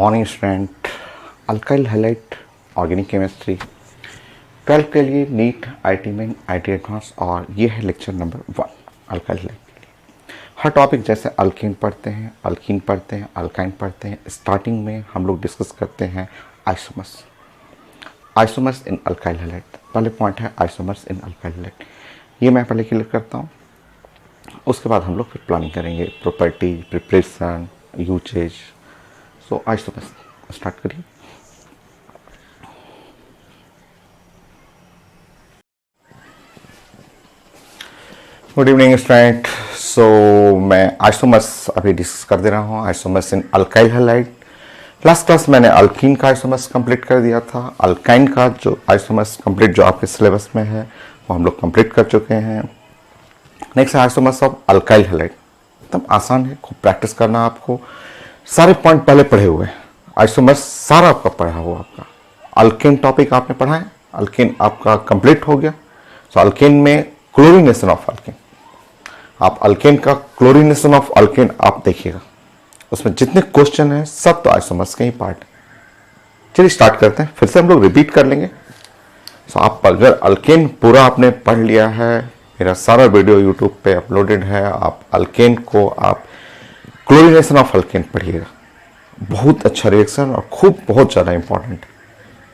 Morning student. Alkyl halide organic chemistry 12 के लिए NEET IT में आईटी एडवांस, और ये है लेक्चर नंबर 1 अल्काइल हैलाइड के लिए। हर टॉपिक जैसे अल्कीन पढ़ते हैं, अल्कीन पढ़ते हैं, अल्काइन पढ़ते हैं। स्टार्टिंग में हम लोग डिस्कस करते हैं isomers, isomers in alkyl halide. पहले पॉइंट है आइसोमर्स इन अल्काइल हैलाइड, ये मैं पहले क्लियर करता हूँ। उसके बाद हम लोग फिर प्लानिंग करेंगे, property, preparation, uses. So isomers start करिए। Good evening student. सो मैं आइसोमर्स अभी डिस्कस कर दे रहा हूँ, isomers in alkyl halide. Last class मैंने अल्कीन का आइसोमर्स कंप्लीट कर दिया था। अल्काइन का जो आइसोमर्स कंप्लीट जो आपके सिलेबस में है वो हम लोग कंप्लीट कर चुके हैं। नेक्स्ट है आइसोमर्स ऑफ अल्काइल हैलाइड। एकदम आसान है, खूब प्रैक्टिस करना आपको। सारे पॉइंट पहले पढ़े हुए हैं, आइसोमर्स सारा आपका पढ़ा हुआ। आपका अल्केन टॉपिक आपने पढ़ा है, अल्केन आपका कंप्लीट हो गया। सो अल्केन में क्लोरीनेशन ऑफ अल्केन, आप अल्केन का क्लोरीनेशन ऑफ अल्केन आप देखिएगा, उसमें जितने क्वेश्चन हैं सब तो आइसोमर्स के ही पार्ट है। चलिए स्टार्ट करते हैं, फिर से हम लोग रिपीट कर लेंगे। सो आप अगर अल्केन पूरा आपने पढ़ लिया है, मेरा सारा वीडियो यूट्यूब पे अपलोडेड है, आप अल्केन को आप क्लोरीनेशन ऑफ अल्केन पढ़िएगा, बहुत अच्छा रिएक्शन और खूब बहुत ज़्यादा इंपॉर्टेंट है।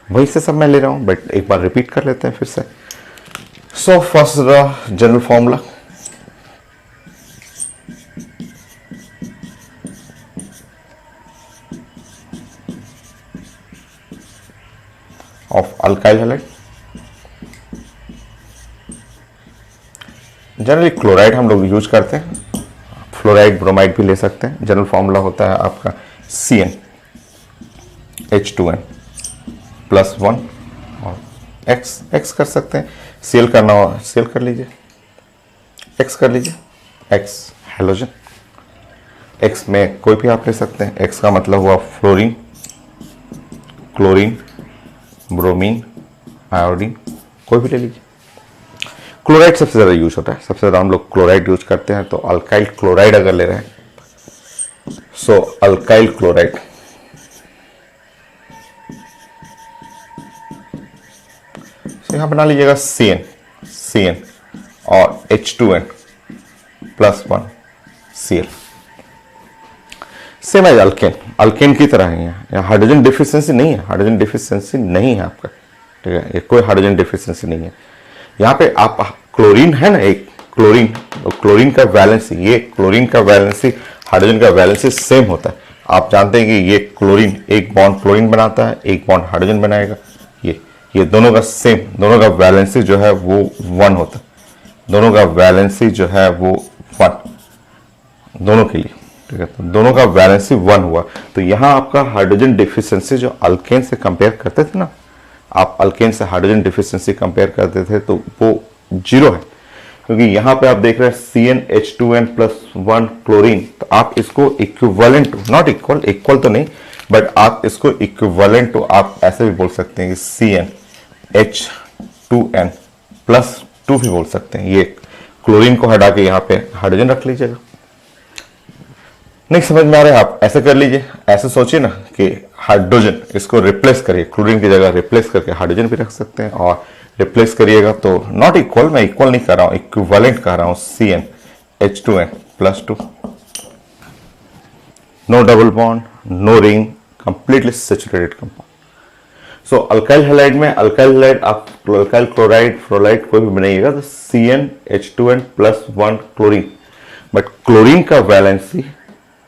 वहीं से सब मैं ले रहा हूँ, बट एक बार रिपीट कर लेते हैं फिर से। So first the general formula, of alkyl halide. Generally chloride हम लोग यूज करते हैं, फ्लोराइड ब्रोमाइड भी ले सकते हैं। जनरल फॉर्मूला होता है आपका CN H2N +1 और X कर सकते हैं। Cl करना हो Cl कर लीजिए, X कर लीजिए, X हेलोजन। X में कोई भी आप ले सकते हैं। X का मतलब हुआ फ्लोरीन, क्लोरीन, ब्रोमीन, आयोडीन, कोई भी ले लीजिए। क्लोराइड सबसे ज़्यादा यूज होता है, सबसे ज़्यादा हम लोग क्लोराइड यूज करते हैं। तो अल्काइल क्लोराइड अगर ले रहे हैं, सो अल्काइल क्लोराइड यहां बना लीजिएगा CN और H2N +1 Cl, same as alkane, alkane की तरह ही है। यहाँ हाइड्रोजन डिफिशिएंसी नहीं है, हाइड्रोजन डिफिशिएंसी नहीं है आपका, ठीक है, ये कोई हाइड्रोजन डिफिशिएंसी नहीं है। यहाँ पे आप क्लोरीन है ना, एक क्लोरीन, तो क्लोरीन का वैलेंसी, ये क्लोरीन का वैलेंसी हाइड्रोजन का वैलेंसी सेम होता है। आप जानते हैं कि ये क्लोरीन एक बॉन्ड क्लोरीन बनाता है, एक बॉन्ड हाइड्रोजन बनाएगा। ये दोनों का सेम, दोनों का वैलेंसी जो है वो 1 होता है, दोनों का वैलेंसी जो है वो 1 दोनों के लिए, ठीक है। तो दोनों का वैलेंसी 1 हुआ। तो यहाँ आपका हाइड्रोजन डिफिशिएंसी जो अल्केन से कंपेयर करते थे ना, आप अल्केन से हाइड्रोजन डिफिशिएंसी कंपेयर करते थे तो वो 0 है, क्योंकि यहाँ पे आप देख रहे हैं CN H2N +1 क्लोरीन। तो आप इसको इक्विवेलेंट, नॉट इक्वल, इक्वल तो नहीं, बट आप इसको इक्विवेलेंट टू आप ऐसे भी बोल सकते हैं कि CN H2N +2 भी बोल सकते हैं। ये क्लोरीन को हटा के यहाँ पे हाइड्रोजन रख लीजिएगा। नहीं समझ में आ रहा है, आप ऐसे कर लीजिए, ऐसे सोचिए ना कि हाइड्रोजन, इसको रिप्लेस करिए, क्लोरीन की जगह रिप्लेस करके हाइड्रोजन भी रख सकते हैं। और रिप्लेस करिएगा तो नॉट इक्वल, मैं इक्वल नहीं कर रहा हूं, इक्विवेलेंट कह रहा हूं। CN H2N +2, no double bond, no ring, completely saturated compound. So alkyl halide में, अल्काइल हैलाइड आप अल्काइल क्लोराइड, फ्लोराइड कोई भी बनाइएगा तो CN H2N +1 chlorine. But chlorine का वैलेंसी,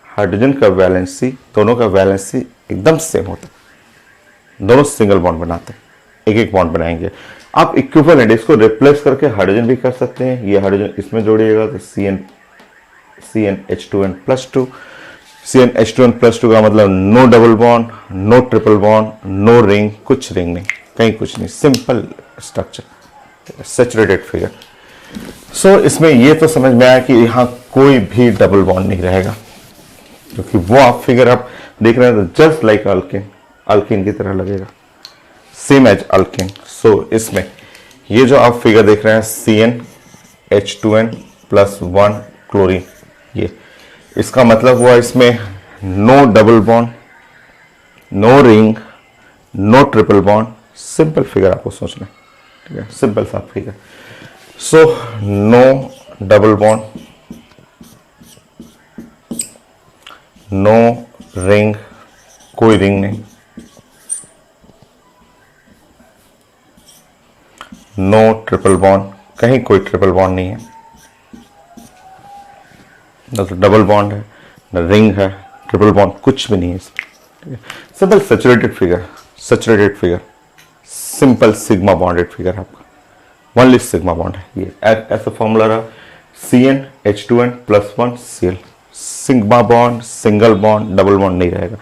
हाइड्रोजन का वैलेंसी, दोनों का वैलेंसी एकदम सेम होता है, दोनों सिंगल बॉन्ड बनाते हैं, एक एक बॉन्ड बनाएंगे। आप इक्विवेलेंट, इसको रिप्लेस करके हाइड्रोजन भी कर सकते हैं। ये हाइड्रोजन इसमें जोड़िएगा तो CN H2N +2, CN H2N +2 का मतलब no double bond, no triple bond, no ring, कुछ रिंग नहीं, कहीं कुछ नहीं, simple structure, saturated figure. So इसमें ये तो समझ में आया कि यहाँ कोई भी डबल बॉन्ड नहीं रहेगा, क्योंकि वो आप फिगर आप देख रहे हैं तो जस्ट लाइक अल्केन, अल्केन की तरह लगेगा, सेम एज अल्केन। सो इसमें ये जो आप फिगर देख रहे हैं CN H2N +1 क्लोरीन, ये इसका मतलब हुआ इसमें no double bond, no ring, no triple bond, simple figure आपको सोचना है, ठीक है, सिंपल सा figure. So no double bond, no ring, कोई रिंग नहीं, नो ट्रिपल बॉन्ड, कहीं कोई ट्रिपल बॉन्ड नहीं है, न तो डबल बॉन्ड है, न रिंग है, ट्रिपल बॉन्ड कुछ भी नहीं है इसमें। Simple saturated figure, saturated figure, simple sigma bonded figure आपका, ओनली सिग्मा बॉन्ड है ये। ऐसा फॉर्मूला रहा CnH2n+1 Cl, sigma bond, single bond, double bond नहीं रहेगा।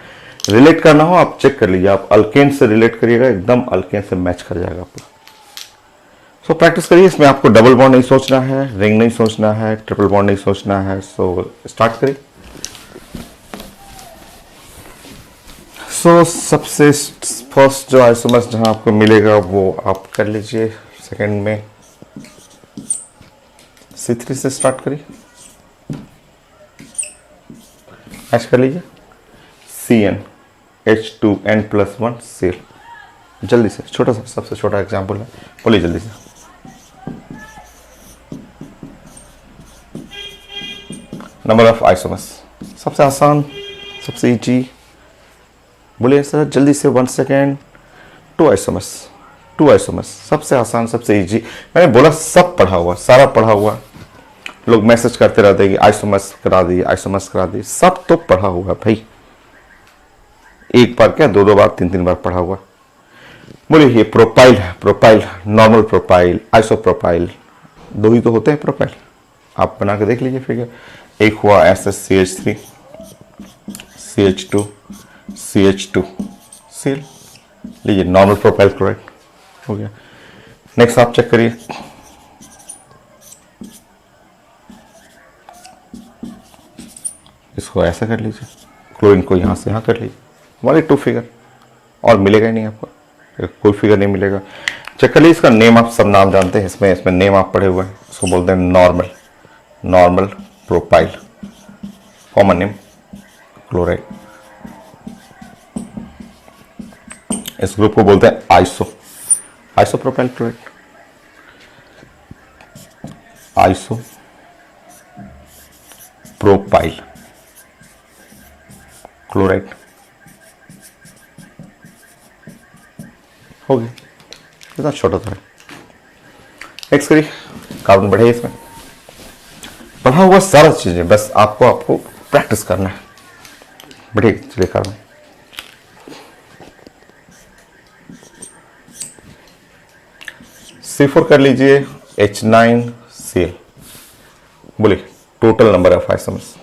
रिलेट करना हो आप चेक कर लीजिए, आप अल्केन से रिलेट करिएगा, एकदम अल्केन से मैच कर जाएगा आपका। सो प्रैक्टिस करिए, इसमें आपको डबल बॉन्ड नहीं सोचना है, रिंग नहीं सोचना है, ट्रिपल बॉन्ड नहीं सोचना है। सो स्टार्ट करिए। सो सबसे फर्स्ट जो आइसोमर्स जहां आपको मिलेगा वो आप कर लीजिए, सेकंड में C3 से स्टार्ट करिए, मैच कर लीजिए, CnH2n+1 Cl। जल्दी से, छोटा सा, सबसे छोटा एग्जाम्पल है, बोलिए जल्दी से। नंबर ऑफ आइसोमर्स, सबसे आसान, सबसे इजी, बोलिए सर जल्दी से, 1 सेकेंड। 2 आइसोमर्स, 2 आइसोमर्स, सबसे आसान, सबसे इजी। मैंने बोला सब पढ़ा हुआ, सारा पढ़ा हुआ। लोग मैसेज करते रहते हैं कि आइसोमर्स करा दिए, आइसोमर्स करा दिए, सब तो पढ़ा हुआ भाई, एक बार क्या, 2 बार, 3 बार पढ़ा हुआ। बोलिए ये प्रोपाइल है, प्रोपाइल, नॉर्मल प्रोपाइल, आइसोप्रोपाइल, 2 ही तो होते हैं प्रोपाइल, आप बना के देख लीजिए फिगर। एक हुआ SH3, CH2, CH2 Cl, लीजिए नॉर्मल प्रोपाइल क्लोराइड हो गया। नेक्स्ट आप चेक करिए, इसको ऐसा कर लीजिए, क्लोरीन को यहां से यहां कर लीजिए, वाले 2 फिगर, और मिलेगा ही नहीं आपको, कोई फिगर नहीं मिलेगा। चेक कर लीजिए, इसका नेम आप सब नाम जानते हैं, इसमें नेम आप पढ़े हुए हैं, इसको बोलते हैं normal, normal propyl, common name chloride. इस ग्रुप को बोलते हैं आइसोप्रोपाइल क्लोराइड, आइसोप्रोपाइल क्लोराइड हो गया, इतना छोटा था। नेक्स्ट करिए, कार्बन बढ़े, इसमें पढ़ा हुआ सारा चीजें, बस आपको प्रैक्टिस करना है। बढ़िए, चलिए कार्बन, C4 कर लीजिए, H9Cl। बोलिए total number of isomers,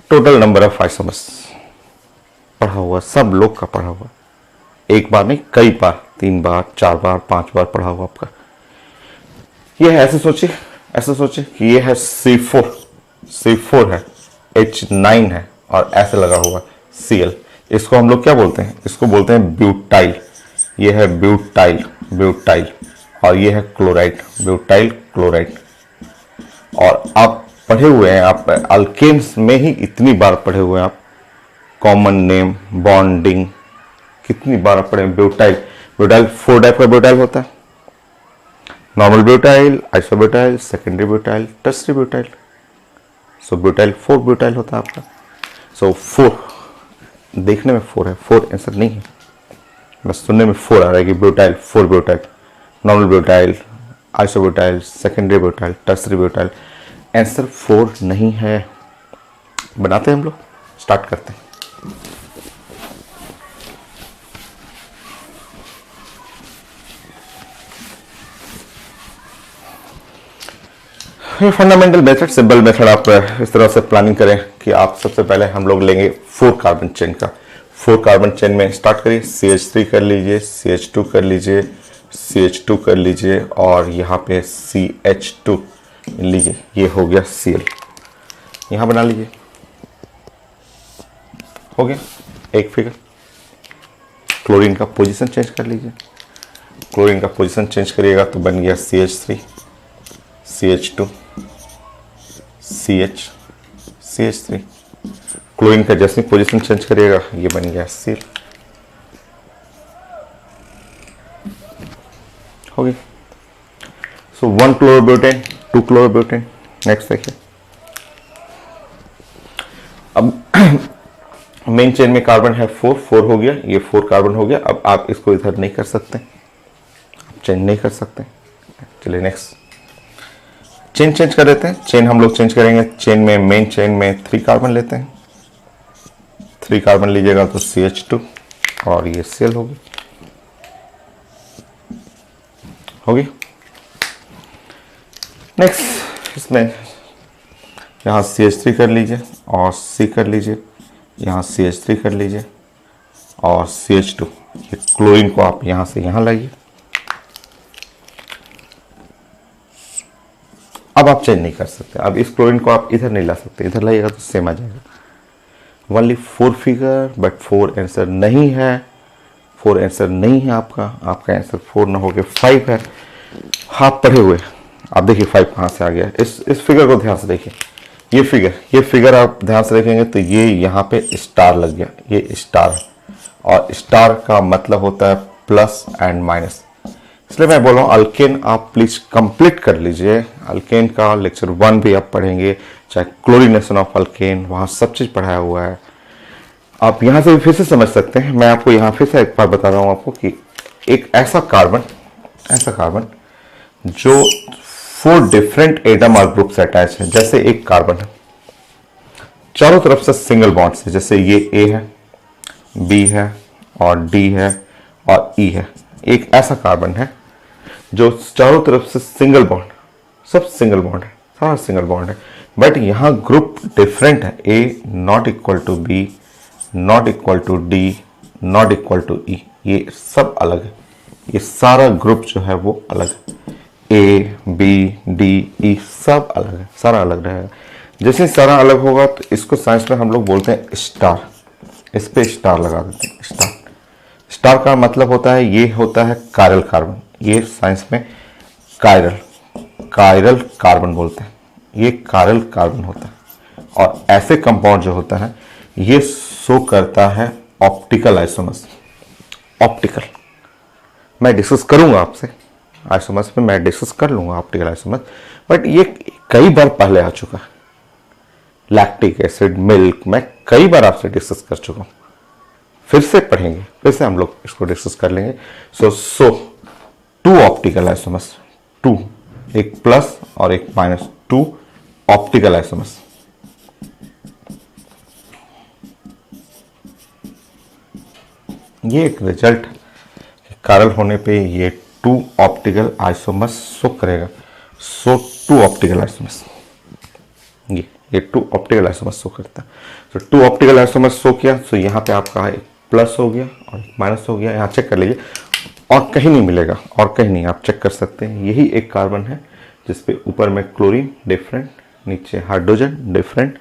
total number of isomers पढ़ा हुआ, सब लोग का पढ़ा हुआ, एक बार नहीं कई बार, 3 बार, 4 बार, 5 बार पढ़ा हुआ आपका। ये है, ऐसे सोचिए कि ये है C4 है, H9 है, और ऐसे लगा हुआ Cl। इसको हम लोग क्या बोलते हैं, इसको बोलते हैं ब्यूटाइल। ये है ब्यूटाइल, और ये है क्लोराइड, ब्यूटाइल क्लोराइड। और आप पढ़े हुए हैं, आप अल्केन्स में ही इतनी बार पढ़े हुए हैं आप, कॉमन नेम, बॉन्डिंग, कितनी बार आप पढ़े। ब्यूटाइल 4 टाइप का ब्यूटाइल होता है, normal butyl, isobutyl, secondary butyl, tertiary butyl. So butyl 4 butyl होता है आपका। सो 4 देखने में 4 है, 4 आंसर नहीं है, बस सुनने में 4 आ रहा है कि butyl, 4 butyl, normal butyl, isobutyl, secondary butyl, tertiary butyl. Answer 4 नहीं है। बनाते हैं हम लोग, स्टार्ट करते हैं। ये फंडामेंटल मेथड, सिंपल मेथड, आप इस तरह से प्लानिंग करें कि आप सबसे पहले हम लोग लेंगे 4 कार्बन चेन का। 4 कार्बन चेन में स्टार्ट करिए, CH3 कर लीजिए, CH2 कर लीजिए, CH2 कर लीजिए, और यहाँ पे CH2 लीजिए, ये हो गया Cl। यहाँ बना लीजिए, हो गया एक फिगर। क्लोरीन का पोजीशन चेंज कर लीजिए, क्लोरीन का पोजीशन चेंज करिएगा तो बन गया CH3, CH2, CH, CH3। Chlorine का जैसे पोजीशन चेंज करिएगा ये बन गया Cl। हो गई। सो 1 क्लोरोब्यूटेन, 2 क्लोरोब्यूटेन। नेक्स्ट देखिए, अब मेन चेन में कार्बन है 4, 4 हो गया, ये 4 कार्बन हो गया। अब आप इसको इधर नहीं कर सकते, चेंज नहीं कर सकते। चलिए नेक्स्ट, चेन चेंज कर देते हैं। चेन हम लोग चेंज करेंगे। चेन में, मेन चेन में 3 कार्बन लेते हैं। 3 कार्बन लीजिएगा तो CH2 और ये Cl होगी, होगी। नेक्स्ट, इसमें यहाँ CH3 कर लीजिए और C कर लीजिए, यहाँ CH3 कर लीजिए और CH2। ये क्लोरीन को आप यहाँ से यहाँ लाइए। अब आप चेंज नहीं कर सकते। अब इस क्लोरीन को आप इधर नहीं ला सकते, इधर लाइएगा तो सेम आ जाएगा। ओनली 4 फिगर, बट 4 आंसर नहीं है। 4 आंसर नहीं है आपका आंसर 4 ना होके 5 है। आप पढ़े हुए, आप देखिए 5 कहाँ से आ गया। इस फिगर को ध्यान से देखिए। ये फिगर आप ध्यान से देखेंगे तो ये यहाँ पे स्टार लग गया, ये स्टार, और स्टार का मतलब होता है प्लस एंड माइनस। इसलिए मैं बोल रहा हूँ अल्केन आप प्लीज कंप्लीट कर लीजिए। अल्केन का लेक्चर 1 भी आप पढ़ेंगे, चाहे क्लोरीनेशन ऑफ अल्केन, वहाँ सब चीज़ पढ़ाया हुआ है। आप यहाँ से भी फिर से समझ सकते हैं। मैं आपको यहाँ फिर से एक बार बता रहा हूँ आपको कि एक ऐसा कार्बन जो 4 डिफरेंट एटम और ग्रुप से अटैच है। जैसे एक कार्बन है, चारों तरफ से सिंगल बॉन्ड से, जैसे ये A है, B है और D है और E है। एक ऐसा कार्बन है जो चारों तरफ से सिंगल बॉन्ड, सब सिंगल बॉन्ड है, सारा सिंगल बॉन्ड है, बट यहाँ ग्रुप डिफरेंट है। A not equal to B, not equal to D, not equal to E। ये सब अलग है, ये सारा ग्रुप जो है वो अलग है। A, B, D, E सब अलग है, सारा अलग रहेगा। जैसे सारा अलग होगा तो इसको साइंस में हम लोग बोलते हैं स्टार। इस पे स्टार लगा देते हैं। स्टार का मतलब होता है, ये होता है कायरल कार्बन। ये साइंस में कायरल कार्बन बोलते हैं। ये कायरल कार्बन होता है। और ऐसे कंपाउंड जो होता है ये शो करता है ऑप्टिकल आइसोमर्स। ऑप्टिकल मैं डिस्कस करूंगा आपसे, आइसोमर्स में मैं डिस्कस कर लूंगा ऑप्टिकल आइसोमर्स, बट ये कई बार पहले आ चुका है। लैक्टिक एसिड, मिल्क, मैं कई बार आपसे डिस्कस कर चुका हूं। फिर से पढ़ेंगे, फिर से हम लोग इसको डिस्कस कर लेंगे। सो 2 ऑप्टिकल आइसोमर्स, 2, एक प्लस और एक माइनस, 2 ऑप्टिकल आइसोमर्स। ये एक रिजल्ट कायरल होने पे ये 2 ऑप्टिकल आइसोमर्स शो करेगा। सो 2 ऑप्टिकल आइसोमर्स, ये 2 ऑप्टिकल आइसोमर्स शो करता है। तो 2 ऑप्टिकल आइसोमर्स शो किया, तो यहाँ पे आपका एक प्लस हो गया और एक माइनस हो गया। यहाँ चेक कर लीजिए, और कहीं नहीं मिलेगा, और कहीं नहीं, आप चेक कर सकते हैं। यही एक कार्बन है जिसपे ऊपर में क्लोरीन डिफरेंट, नीचे हाइड्रोजन डिफरेंट,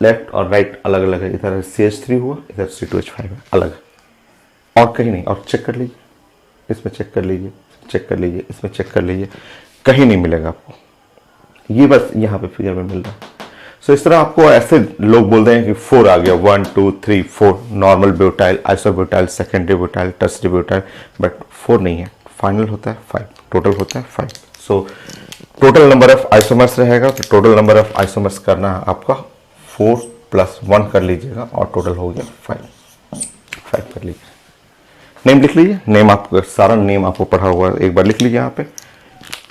लेफ्ट और राइट अलग अलग है। इधर CH3 हुआ, इधर C2H5 है, अलग है, और कहीं नहीं। और चेक कर लीजिए, इसमें चेक कर लीजिए, चेक कर लीजिए, इसमें चेक कर लीजिए, कहीं नहीं मिलेगा आपको। ये बस यहाँ पे फिगर में मिल रहा है। सो इस तरह आपको ऐसे लोग बोलते हैं कि 4 आ गया, 1 2 3 4, normal butyl, isobutyl, secondary butyl, tertiary butyl, but 4 नहीं है, फाइनल होता है 5, टोटल होता है 5। So total number of isomers रहेगा, तो टोटल नंबर ऑफ आइसोमर्स करना है आपका 4 + 1 कर लीजिएगा और टोटल हो गया 5 कर लीजिए। नेम लिख लीजिए, नेम आपको सारा नेम आपको पढ़ा हुआ है, एक बार लिख लीजिए। यहाँ पे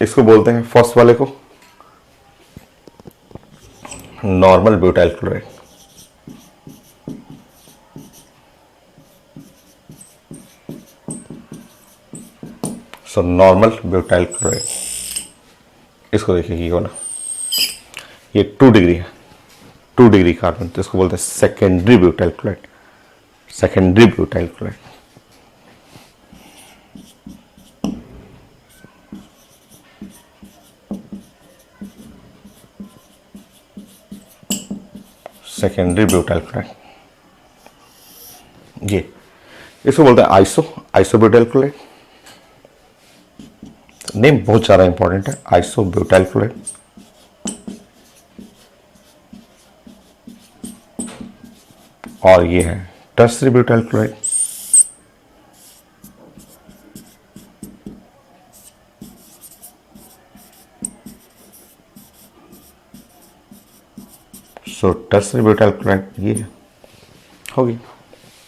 इसको बोलते हैं फर्स्ट वाले को normal butyl chloride, so normal butyl chloride. इसको देखिए ये वाला, ये 2 डिग्री है, 2 डिग्री कार्बन, तो इसको बोलते हैं secondary butyl chloride, secondary butyl chloride. Secondary butyl chloride, ये इसको बोलते हैं आइसोब्यूटाइल क्लोराइड। नेम बहुत ज़्यादा इंपॉर्टेंट है, आइसोब्यूटाइल क्लोराइड। और ये है टर्सरी ब्यूटाइल क्लोराइड। सो टर्सरी ब्यूटाइल क्लोराइड ये हो गया,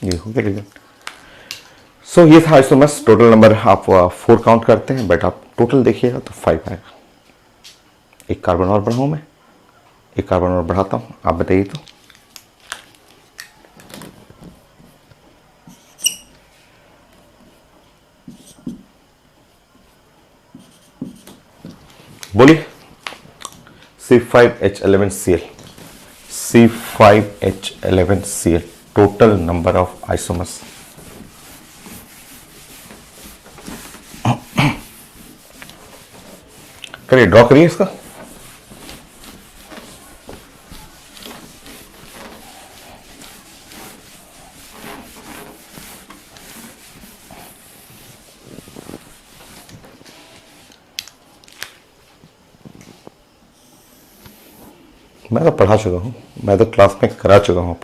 ये हो गया रीजन। सो ये था आइसोमर्स। टोटल नंबर आप 4 काउंट करते हैं, बट आप टोटल देखिएगा तो 5 आएगा। एक कार्बन और बढ़ाऊं मैं, एक कार्बन और बढ़ाता हूं, आप बताइए तो। बोलिए, C5H11Cl, C5H11Cl total number of isomers. करिए, ड्रॉ करिए इसका। मैं तो पढ़ा चुका हूँ, मैं तो क्लास में करा चुका हूँ।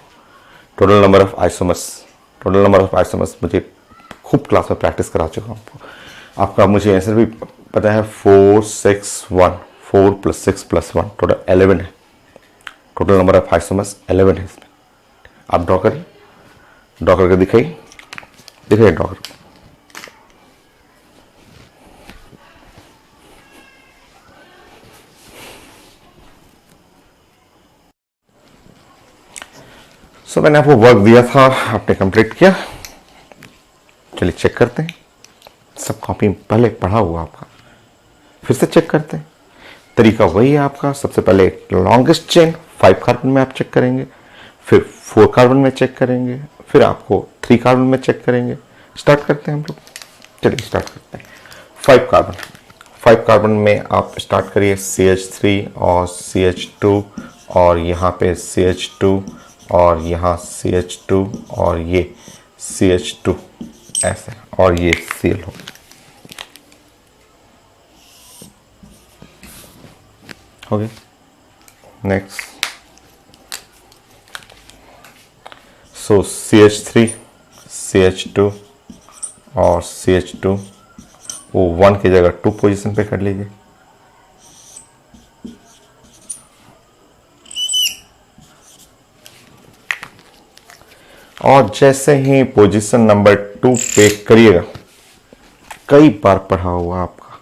Total number of isomers, total number of isomers मुझे खूब क्लास में प्रैक्टिस करा चुका हूँ। आपका मुझे आंसर भी पता है, 4 6 1, 4 + 6 + 1 टोटल 11 है। टोटल नंबर ऑफ आइसोमर्स 11 है इसमें। आप ड्रॉ करिए, ड्रॉ करके दिखाइए, दिखाइए ड्रॉ करके। सो मैंने आपको वर्क दिया था, आपने कंप्लीट किया। चलिए चेक करते हैं। सब कॉपी पहले पढ़ा हुआ आपका, फिर से चेक करते हैं। तरीका वही है आपका। सबसे पहले लॉन्गेस्ट चेन 5 कार्बन में आप चेक करेंगे, फिर 4 कार्बन में चेक करेंगे, फिर आपको 3 कार्बन में चेक करेंगे। स्टार्ट करते हैं हम लोग। चलिए स्टार्ट करते हैं। 5 कार्बन, 5 कार्बन में आप स्टार्ट करिए CH3 और CH2 और यहाँ पे CH2 और यहाँ CH2 और ये CH2 ऐसे, और ये Cl हो गया। नेक्स्ट, सो CH3 CH2 और CH2 वो 1 की जगह 2 पोजीशन पे कर लीजिए। और जैसे ही पोजीशन नंबर 2 पे करिएगा, कई बार पढ़ा हुआ आपका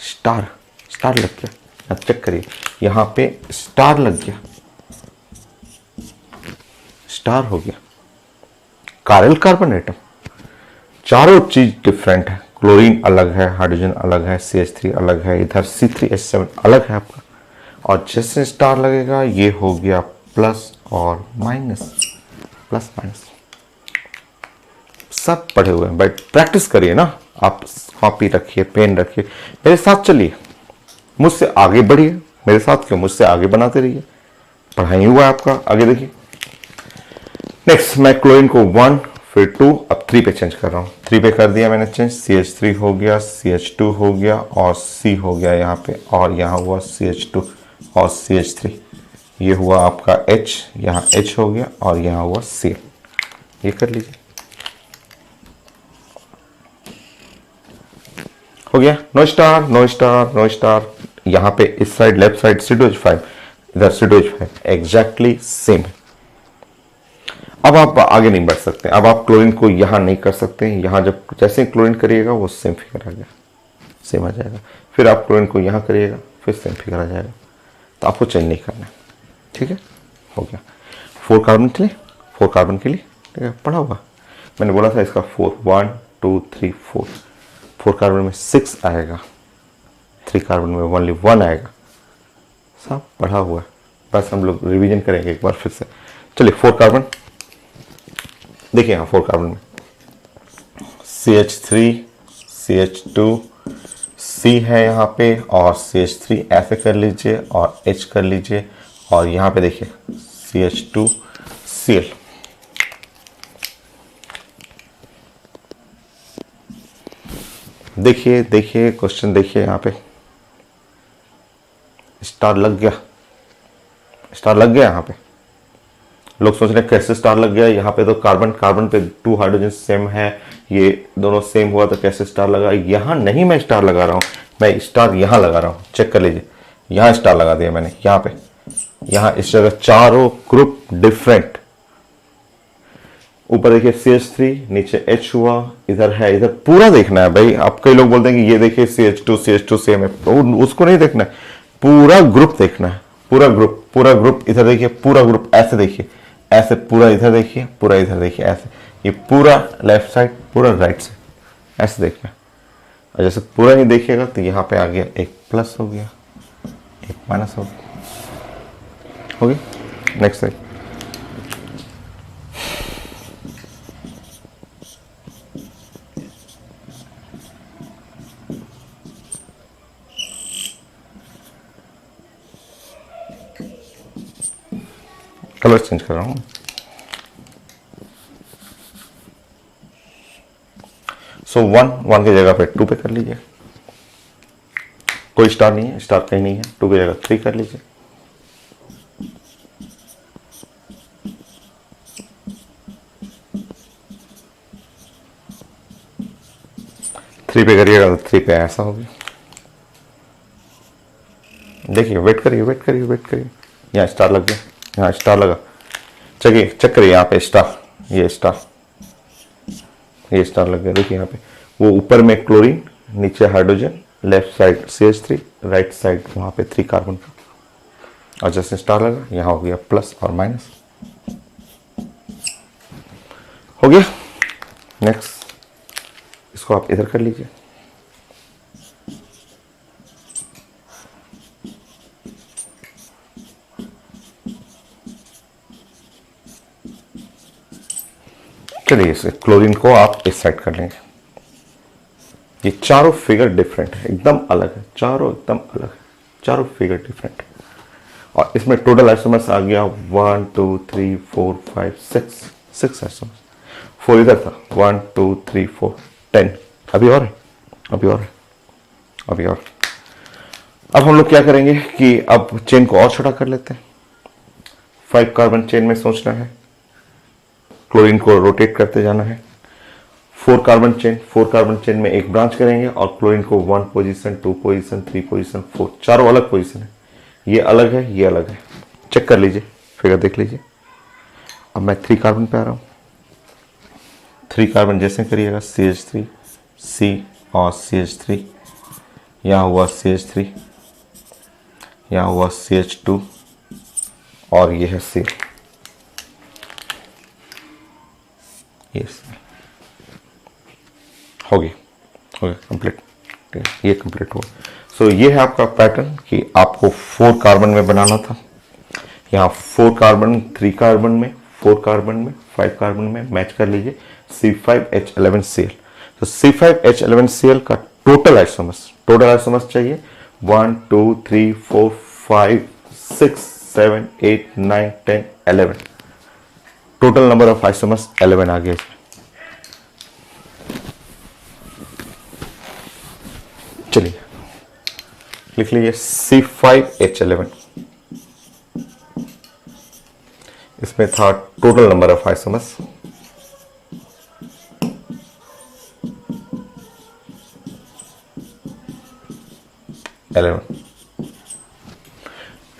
स्टार, स्टार लग गया। अब चेक करिए, यहां पे स्टार लग गया, स्टार हो गया। कारेल कार्बन एटम, चारों चीज डिफरेंट है। क्लोरीन अलग है, हाइड्रोजन अलग है, CH3 अलग है, इधर C3H7 अलग है आपका। और जैसे स्टार लगेगा ये हो गया प्लस और माइनस, प्लस माइनस सब पढ़े हुए हैं। बट प्रैक्टिस करिए ना, आप कॉपी रखिए, पेन रखिए, मेरे साथ चलिए, मुझसे आगे बढ़िए। मेरे साथ क्यों, मुझसे आगे बनाते रहिए। पढ़ाई हुआ आपका, आगे देखिए। नेक्स्ट, मैं क्लोरीन को 1 फिर 2 अब 3 पे चेंज कर रहा हूँ। 3 पे कर दिया मैंने चेंज। CH3 हो गया, CH2 हो गया और C हो गया यहाँ पे, और यहाँ हुआ CH2 और CH3। ये हुआ आपका H, यहाँ H हो गया और यहाँ हुआ Cl। ये कर लीजिए, हो गया। No star, no star, no star. यहाँ पे इस साइड लेफ्ट साइड C2H5, इधर C2H5 एग्जैक्टली सेम है। अब आप आगे नहीं बढ़ सकते। अब आप क्लोरीन को यहाँ नहीं कर सकते। यहाँ जब जैसे क्लोरीन करिएगा वो सेम फिगर आ गया, सेम आ जाएगा। फिर आप क्लोरीन को यहाँ करिएगा, फिर सेम फिगर आ जाएगा। तो आपको चेंज नहीं करना है, ठीक है। हो गया 4 कार्बन के लिए, 4 कार्बन के लिए, ठीक है, पढ़ा हुआ। मैंने बोला था इसका 4, 1 2 3 4। 4 कार्बन में 6 आएगा, 3 कार्बन में ओनली 1 आएगा। सब पढ़ा हुआ है, बस हम लोग रिवीजन करेंगे एक बार फिर से। चलिए 4 कार्बन देखिए, यहाँ 4 कार्बन में CH3 CH2 C है यहाँ पे, और CH3 ऐसे कर लीजिए और H कर लीजिए, और यहाँ पे देखिए CH2 Cl। देखिए देखिए क्वेश्चन देखिए, यहाँ पे स्टार लग गया, स्टार लग गया। यहाँ पे लोग सोच रहे हैं कैसे स्टार लग गया, यहाँ पे तो कार्बन कार्बन पे 2 हाइड्रोजन सेम है, ये दोनों सेम हुआ तो कैसे स्टार लगा। यहाँ नहीं मैं स्टार लगा रहा हूँ, मैं स्टार यहाँ लगा रहा हूँ, चेक कर लीजिए। यहाँ स्टार लगा दिया मैंने, यहाँ पे, यहाँ इस जगह चारों ग्रुप डिफरेंट। ऊपर देखिए CH3, नीचे H हुआ, इधर है, इधर पूरा देखना है भाई। आप कई लोग बोलते हैं कि ये देखिए CH2 सेम है, तो उसको नहीं देखना है, पूरा ग्रुप देखना है, पूरा ग्रुप, पूरा ग्रुप। इधर देखिए पूरा ग्रुप, ऐसे देखिए, ऐसे पूरा इधर देखिए, पूरा इधर देखिए, ऐसे ये पूरा लेफ्ट साइड, पूरा राइट साइड, ऐसे देखना है। और जैसे पूरा नहीं देखिएगा तो यहाँ पे आ गया एक प्लस हो गया, एक माइनस हो गया, हो गया। नेक्स्ट साइड, कलर चेंज कर रहा हूँ। सो 1 की जगह पे 2 पे कर लीजिए, कोई स्टार नहीं है, स्टार कहीं नहीं है, 2 की जगह 3 कर लीजिए। थ्री पे करिएगा तो 3 पे ऐसा होगी। देखिए, वेट करिए, वेट करिए, वेट करिए। यहाँ स्टार लग गया, यहाँ स्टार लगा, चलिए चेक करिए, यहाँ पे स्टार, ये स्टार, ये स्टार लग गया। देखिए यहाँ पे वो ऊपर में क्लोरीन, नीचे hydrogen, left side CH3, right side वहाँ पे 3 कार्बन का, और जैसे स्टार लगा यहाँ हो गया प्लस और माइनस, हो गया। नेक्स्ट, इसको आप इधर कर लीजिए। चलिए इसे क्लोरीन को आप इस साइड कर लेंगे। ये चारों फिगर डिफरेंट है, एकदम अलग है, चारों एकदम अलग है, चारों फिगर डिफरेंट। और इसमें टोटल आइसोमर्स आ गया 1 2 3 4 5 6 आइसोमर्स। 4 इधर था, 1 2 3 4 10। अभी और है, अभी और है, अभी और। अब हम लोग क्या करेंगे कि अब चेन को और छोटा कर लेते हैं। 5 कार्बन चेन में सोचना है, क्लोरीन को रोटेट करते जाना है। 4 कार्बन चेन में एक ब्रांच करेंगे और क्लोरीन को 1 पोजीशन, 2 पोजीशन, 3 पोजीशन, 4, चारों अलग पोजीशन है। ये अलग है, ये अलग है, चेक कर लीजिए, फिगर देख लीजिए। अब मैं 3 कार्बन पे आ रहा हूँ। 3 कार्बन जैसे करिएगा, CH3, C और CH3, यहाँ हुआ CH3, यहाँ हुआ CH2 और ये है C। यस, हो गया कंप्लीट, ये कंप्लीट हुआ। सो ये है आपका पैटर्न कि आपको 4 कार्बन में बनाना था। यहाँ 4 कार्बन, 3 कार्बन में, 4 कार्बन में, 5 कार्बन में मैच कर लीजिए C5H11Cl। तो C5H11Cl का टोटल आइसोमर्स चाहिए 1 2 3 4 5 6 7 8 9 10 11। टोटल नंबर ऑफ आइसोमर्स 11 आ गया इसमें। चलिए लिख लीजिए C5H11। इसमें था टोटल नंबर ऑफ आइसोमर्स 11।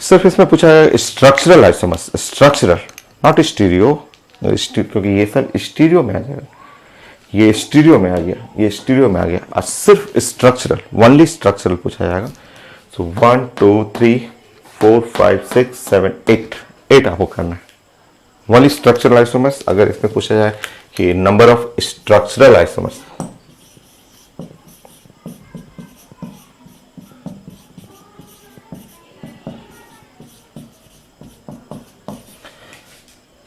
सिर्फ इसमें पूछा है structural isomers, structural not stereo, क्योंकि ये सब स्टीरियो में आ जाएगा, ये स्टीरियो में आ गया, ये स्टीरियो में आ गया। और सिर्फ स्ट्रक्चरल, ओनली स्ट्रक्चरल पूछा जाएगा। सो 1 2 3 4 5 6 7 8 आपको करना है ओनली स्ट्रक्चरल आइसोमर्स। अगर इसमें पूछा जाए कि नंबर ऑफ स्ट्रक्चरल आइसोमर्स,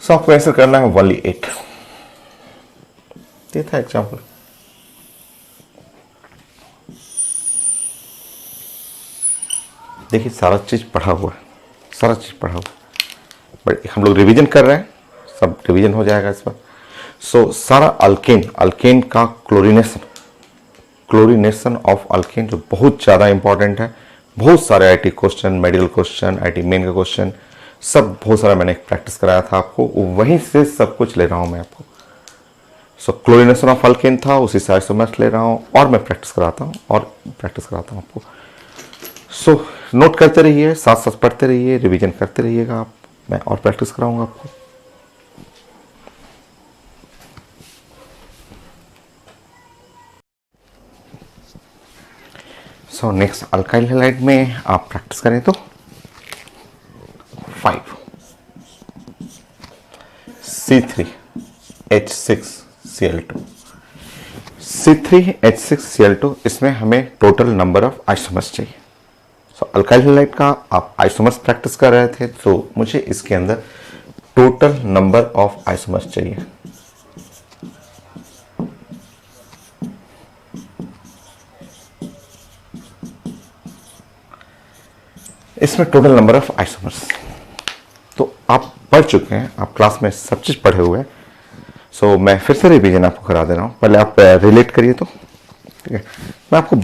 सो आपको आंसर करना है ओनली 8। ये था एग्जाम्पल। देखिए सारा चीज पढ़ा हुआ है, सारा चीज पढ़ा हुआ है, बट हम लोग रिवीजन कर रहे हैं, सब रिवीजन हो जाएगा इस पर। सो सारा अल्केन का क्लोरीनेशन, क्लोरीनेशन ऑफ अल्केन, जो बहुत ज़्यादा इंपॉर्टेंट है। बहुत सारे IT question, medical question, IT main का क्वेश्चन, सब बहुत सारा मैंने प्रैक्टिस कराया था आपको, वहीं से सब कुछ ले रहा हूँ मैं आपको। सो क्लोरीनेशन ऑफ अल्केन था, उसी से आइसोमर्स ले रहा हूँ और मैं प्रैक्टिस कराता हूँ आपको। सो नोट करते रहिए, साथ साथ पढ़ते रहिए, रिवीजन करते रहिएगा आप, मैं और प्रैक्टिस कराऊंगा आपको। सो नेक्स्ट अल्काइल हैलाइड में आप प्रैक्टिस करें तो 5 C3H6Cl2, C3H6Cl2, इसमें हमें टोटल नंबर ऑफ आइसोमर्स चाहिए। सो अल्काइल हैलाइड का आप आइसोमर्स प्रैक्टिस कर रहे थे, तो मुझे इसके अंदर टोटल नंबर ऑफ आइसोमर्स चाहिए। इसमें टोटल नंबर ऑफ आइसोमर्स तो आप पढ़ चुके हैं, आप क्लास में सब चीज पढ़े हुए हैं। सो मैं फिर से रिवीजन आपको करा दे रहा हूँ, पहले आप रिलेट करिए तो, ठीक है। मैंने आपको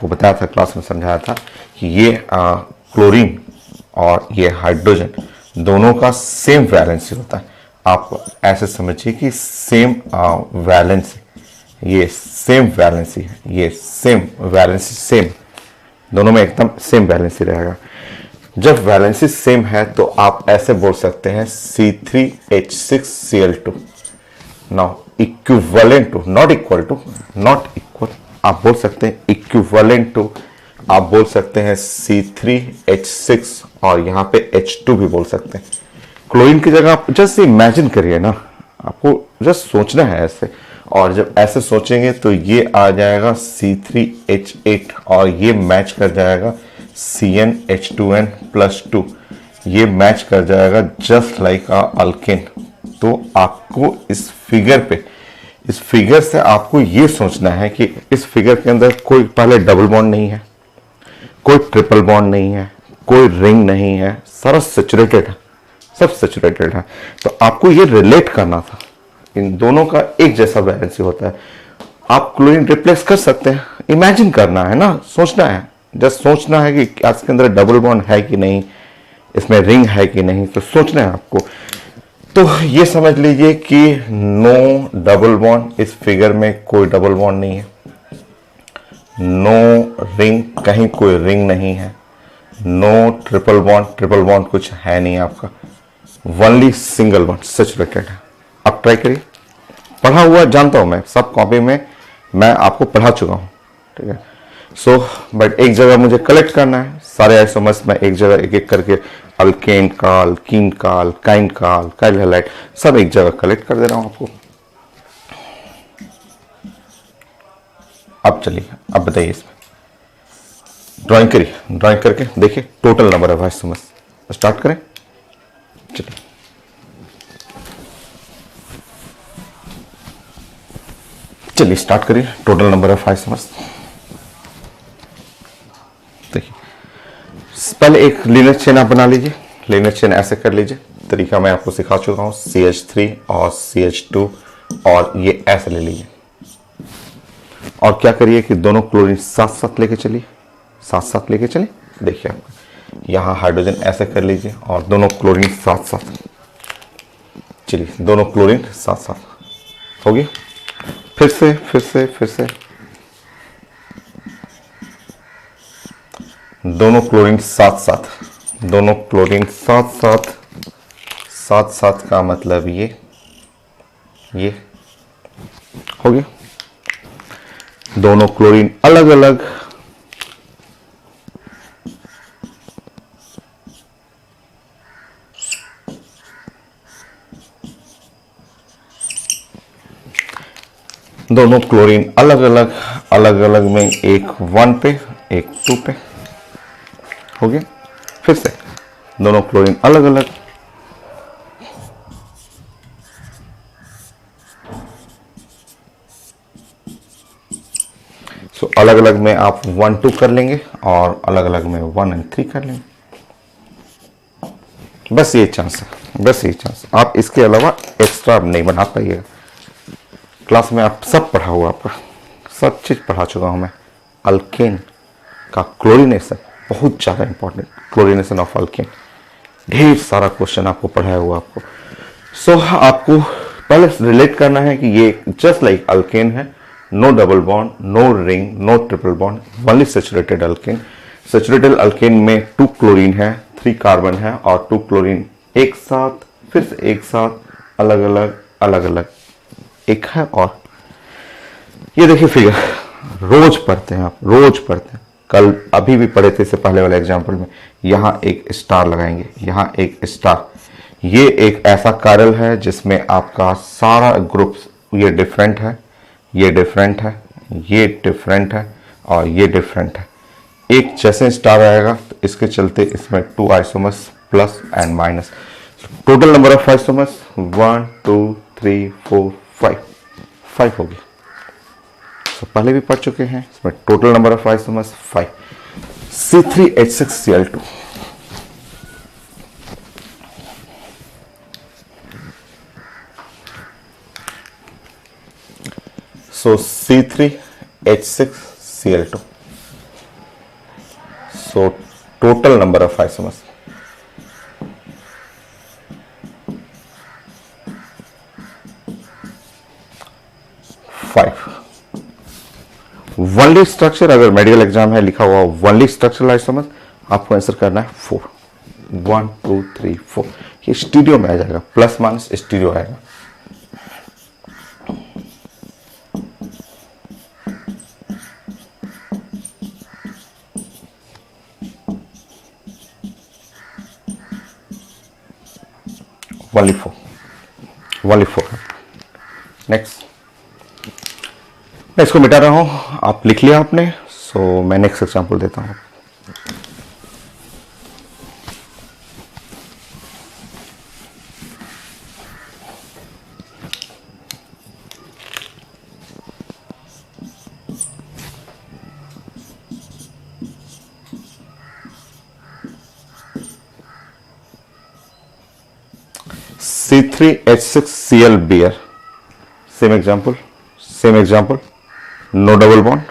बताया था क्लास में समझाया था कि ये क्लोरीन और ये हाइड्रोजन दोनों का सेम वैलेंसी होता है। आप ऐसे समझिए कि सेम वैलेंसी, ये सेम वैलेंसी है, ये सेम वैलेंसी, सेम दोनों में एकदम सेम वैलेंसी रहेगा। जब वैलेंसी सेम है तो आप ऐसे बोल सकते हैं C3H6Cl2। Now equivalent to, not equal to, not equal, आप बोल सकते हैं इक्विवेलेंट टू, आप बोल सकते हैं C3H6 और यहाँ पे H2 भी बोल सकते हैं। क्लोरीन की जगह आप जस्ट इमेजिन करिए ना, आपको जस्ट सोचना है ऐसे, और जब ऐसे सोचेंगे तो ये आ जाएगा C3H8 और ये मैच कर जाएगा CnH2n+2, ये मैच कर जाएगा जस्ट लाइक अल्केन। तो आपको इस फिगर से आपको ये सोचना है कि इस फिगर के अंदर कोई पहले डबल बॉन्ड नहीं है, कोई ट्रिपल बॉन्ड नहीं है, कोई रिंग नहीं है, सारा सैचुरेटेड है, सब सैचुरेटेड है। तो आपको ये रिलेट करना था, इन दोनों का एक जैसा वैलेंसी होता है। आप क्लोरीन रिप्लेस कर सकते हैं, इमेजिन करना है ना, सोचना है, जस्ट सोचना है कि इसके अंदर डबल बॉन्ड है कि नहीं, इसमें रिंग है कि नहीं, तो सोचना है आपको। तो ये समझ लीजिए कि नो डबल बॉन्ड, इस फिगर में कोई डबल बॉन्ड नहीं है, नो रिंग, कहीं कोई रिंग नहीं है, नो ट्रिपल बॉन्ड कुछ है नहीं आपका, ओनली सिंगल बॉन्ड सैचुरेटेड है। अब ट्राई करिए, पढ़ा हुआ जानता हूं मैं, सब कॉपी में मैं आपको पढ़ा चुका हूं, ठीक है। सो बट एक जगह मुझे कलेक्ट करना है सारे आइसोमर्स, मैं एक जगह एक एक करके अल्केन का, अल्कीन का, अल्काइन का, अल्काइल हैलाइड सब एक जगह कलेक्ट कर दे रहा हूं आपको। अब चलिए, अब बताइए, इसमें ड्राइंग करिए, ड्राइंग करके देखिए total number of isomers. Start करें, चलिए। चलिए स्टार्ट करिए, टोटल नंबर ऑफ आइसोमर्स। देखिए, पहले एक लीनियर चेन आप बना लीजिए, लीनियर चेन ऐसे कर लीजिए, तरीका मैं आपको सिखा चुका हूं, CH3 और CH2 और ये ऐसे ले लीजिए। और क्या करिए कि दोनों क्लोरीन साथ साथ लेके चलिए, साथ साथ लेके चलिए। देखिए आप यहां हाइड्रोजन ऐसे कर लीजिए और दोनों क्लोरीन साथ साथ, चलिए दोनों क्लोरीन साथ साथ हो गया। फिर से दोनों क्लोरीन साथ साथ, दोनों क्लोरीन साथ साथ का मतलब ये हो गया। दोनों क्लोरीन अलग अलग, दोनों क्लोरीन अलग अलग में, एक 1 पे एक 2 पे हो गया। फिर से दोनों क्लोरीन अलग अलग, सो अलग अलग में आप 1 2 कर लेंगे और अलग अलग में 1 और 3 कर लेंगे। बस ये चांस है, बस ये चांस, आप इसके अलावा एक्स्ट्रा नहीं बना पाइएगा। क्लास में आप सब पढ़ा हुआ, आपका सब चीज़ पढ़ा चुका हूँ मैं। अल्केन का क्लोरीनेशन बहुत ज़्यादा इंपॉर्टेंट, क्लोरीनेशन ऑफ अल्केन ढेर सारा क्वेश्चन आपको पढ़ाया हुआ आपको। सो आपको पहले रिलेट करना है कि ये जस्ट लाइक अल्केन है, no double bond, no ring, no triple bond, only saturated alkane. Saturated alkane में 2 क्लोरीन है, 3 कार्बन है और 2 क्लोरीन एक साथ, फिर से एक साथ, अलग अलग एक है। और ये देखिए फिगर, रोज पढ़ते हैं आप, रोज पढ़ते हैं। कल अभी भी पढ़े थे इससे पहले वाले एग्जाम्पल में, यहाँ एक स्टार लगाएंगे, यहाँ एक स्टार। ये एक ऐसा कार्बन है जिसमें आपका सारा ग्रुप, ये डिफरेंट है, ये डिफरेंट है, ये डिफरेंट है और ये डिफरेंट है। एक जैसे स्टार आएगा तो इसके चलते इसमें 2 isomers plus and minus. Total number of isomers 1 2 3 4 5 होगी। तो पहले भी पढ़ चुके हैं, इसमें total number of isomers 5। C3H6Cl2, so C3H6Cl2, so total number of isomers 5। Only structure, अगर मेडिकल एग्जाम है लिखा हुआ वनली स्ट्रक्चरल आइसोमर, आपको आंसर करना है 4, 1 2 3 4। ये स्टीरियो में आ जाएगा, प्लस माइनस स्टीरियो आएगा। वनली 4 नेक्स्ट मैं इसको मिटा रहा हूं, आप लिख लिया आपने। सो मैं नेक्स्ट एग्जाम्पल देता हूं। C3H6Cl beer, same example, no double bond,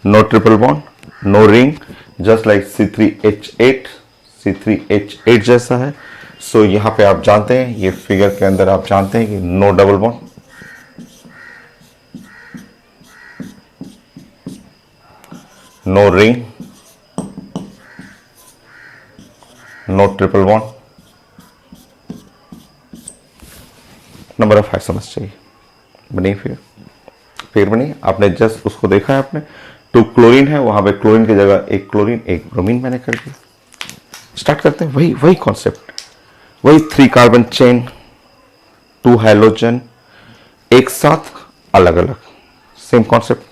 no triple bond, no ring, just like C3H8 जैसा है। सो यहाँ पे आप जानते हैं, ये फिगर के अंदर आप जानते हैं कि no double bond, no ring, no triple bond, number of isomers चाहिए। बनी फिर बनी, आपने जस्ट उसको देखा है आपने, 2 क्लोरीन है, वहां पे क्लोरीन की जगह एक क्लोरीन एक ब्रोमीन मैंने कर दिया। स्टार्ट करते हैं वही कॉन्सेप्ट, वही 3 कार्बन चेन, 2 हाइड्रोजन एक साथ अलग अलग, सेम कॉन्सेप्ट।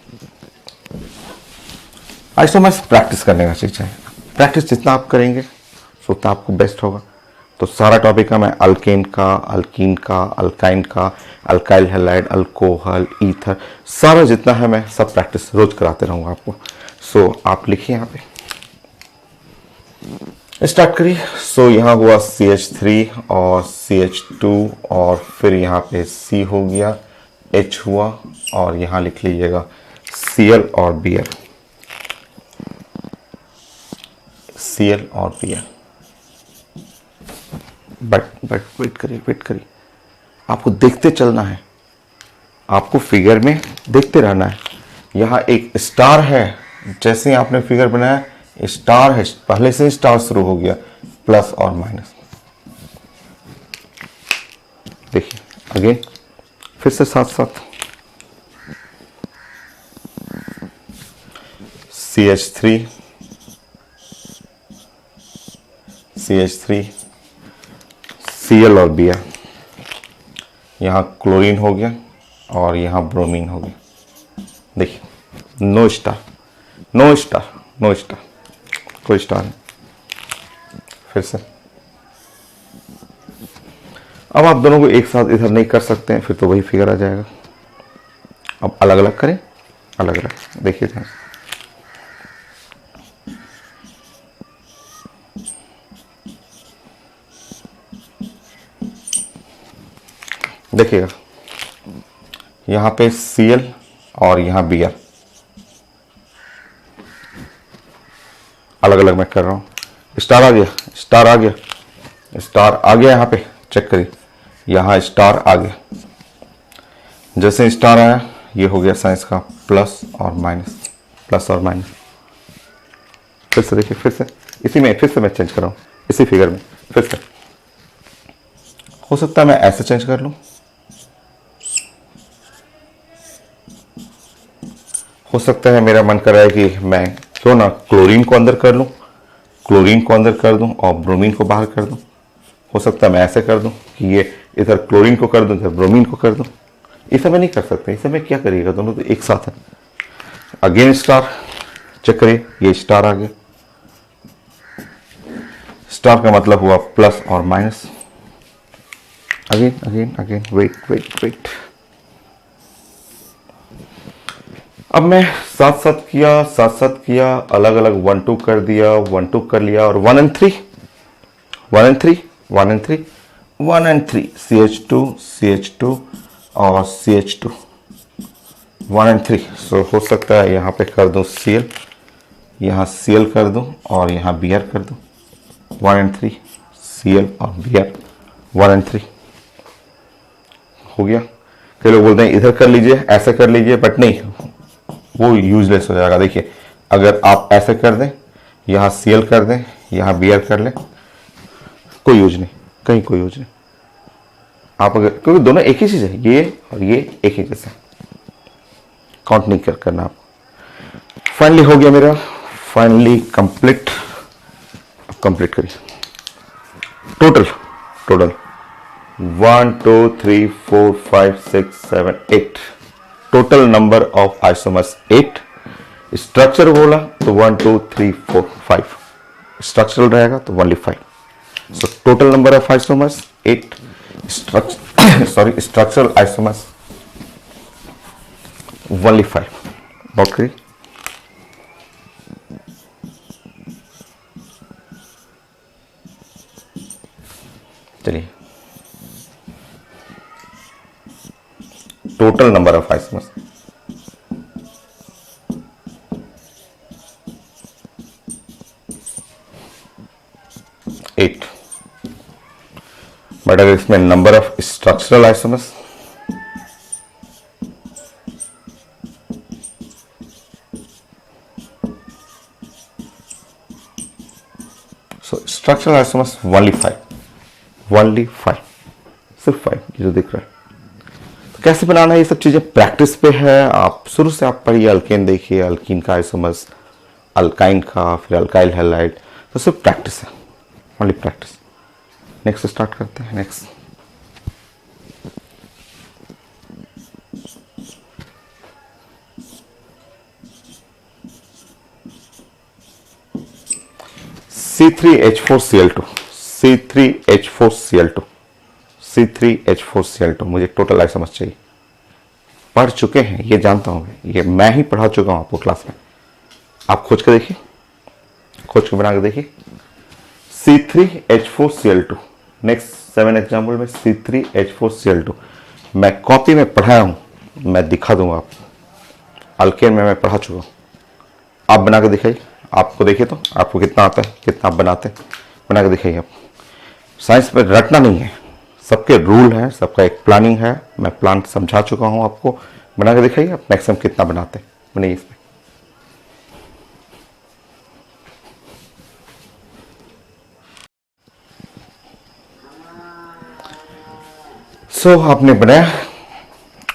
आइसोमर्स प्रैक्टिस करने का चीज है, प्रैक्टिस जितना आप करेंगे उतना आपको बेस्ट होगा। तो सारा टॉपिक है मैं अल्केन का, अल्कीन का, अल्काइन का, अल्काइल हैलाइड, अल्कोहल, ईथर, सारा जितना है मैं सब प्रैक्टिस रोज कराते रहूंगा आपको। सो आप लिखिए यहाँ पे, स्टार्ट करिए। सो यहाँ हुआ CH3 और CH2 और फिर यहाँ पे C हो गया, H हुआ और यहाँ लिख लीजिएगा Cl और Br, Cl और Br। बट वेट करिए, आपको देखते चलना है, आपको फिगर में देखते रहना है। यहाँ एक स्टार है, जैसे ही आपने फिगर बनाया स्टार है, पहले से स्टार शुरू हो गया, प्लस और माइनस। देखिए अगेन फिर से साथ साथ CH3 Cl और Br, यहाँ क्लोरीन हो गया और यहाँ ब्रोमीन हो गया। देखिए नो स्टार, कोई स्टार नहीं। फिर से अब आप दोनों को एक साथ इधर नहीं कर सकते हैं, फिर तो वही फिगर आ जाएगा। अब अलग अलग करें, अलग अलग देखिए ध्यान से। देखिएगा यहाँ पे Cl और यहाँ Br, अलग अलग मैं कर रहा हूँ। स्टार आ गया, स्टार आ गया, स्टार आ गया, यहाँ पे चेक करिए, यहाँ स्टार आ गया। जैसे स्टार आया ये हो गया साइंस का प्लस और माइनस, प्लस और माइनस। फिर से देखिए, फिर से इसी में फिर से मैं चेंज कर रहा हूँ, इसी फिगर में फिर से। हो सकता है मैं ऐसे चेंज कर लूँ, हो सकता है मेरा मन कर रहा है कि मैं क्यों ना क्लोरीन को अंदर कर लूँ, क्लोरीन को अंदर कर दूँ और ब्रोमीन को बाहर कर दूँ। हो सकता है मैं ऐसे कर दूँ कि ये इधर क्लोरीन को कर दूँ, इधर ब्रोमीन को कर दूँ। इसे मैं नहीं कर सकता, इसे मैं क्या करिएगा, दोनों तो एक साथ है। अगेन स्टार, चेक करिए ये स्टार आ गया। स्टार का मतलब हुआ प्लस और minus. Again again again, wait wait wait. अब मैं साथ साथ किया, अलग अलग 1 2 कर दिया, 1 2 कर लिया, और 1 and 3 1 and 3 1 and 3 1 and 3 CH2 CH2 और CH2 1 and 3। सो हो सकता है यहाँ पे कर दूँ Cl, यहाँ Cl कर दूँ और यहाँ Br कर दूँ। 1 and 3 Cl और Br 1 and 3 हो गया। कई लोग बोलते हैं इधर कर लीजिए, ऐसे कर लीजिए, बट नहीं, वो यूजलेस हो जाएगा। देखिए अगर आप ऐसे कर दें, यहाँ Cl कर दें, यहाँ Br कर लें, कोई यूज नहीं, कहीं कोई यूज नहीं। आप अगर, क्योंकि दोनों एक ही चीज है, ये और ये एक ही जैसा, काउंट नहीं करना आप। फाइनली हो गया मेरा, फाइनली कंप्लीट। कंप्लीट करिए। Total 1 2 3 4 5 6 7 8, total number of isomers 8। Structure बोला तो 1 2 3 4 5, स्ट्रक्चरल रहेगा तो only 5। So total number of isomers 8, structural isomers only 5। Note करिए। चलिए, total number of isomers 8, but अगर इसमें number of structural isomers structural isomers only 5, सिर्फ 5, ये जो दिख रहा है। तो कैसे बनाना है ये सब चीजें प्रैक्टिस पे है। आप शुरू से आप पढ़िए, अल्केन देखिए, अल्कीन का आइसोमर्स, अल्काइन का, फिर अल्काइल हैलाइड, तो सिर्फ प्रैक्टिस है, ओनली प्रैक्टिस। नेक्स्ट स्टार्ट करते हैं। नेक्स्ट C3H4Cl2, C3H4Cl2, C3H4Cl2, मुझे टोटल आइसोमर्स चाहिए। पढ़ चुके हैं, ये जानता हूं, ये मैं ही पढ़ा चुका हूं आपको क्लास में। आप खोज के देखिए, खोज के बना के देखिए। C3H4Cl2, नेक्स्ट 7 एग्जाम्पल में C3H4Cl2 मैं कॉपी में पढ़ाया हूं, मैं दिखा दूंगा आपको। अल्केन में मैं पढ़ा चुका हूं, आप बना के दिखाइए। आपको देखिए तो आपको कितना आता है, कितना आप बनाते हैं, बना के दिखाइए आप। साइंस में रटना नहीं है, सबके रूल हैं, सबका एक प्लानिंग है। मैं प्लान समझा चुका हूं आपको, बना के दिखाइए आप मैक्सिमम कितना बनाते हैं, बनाइए इसमें। सो आपने बनाया,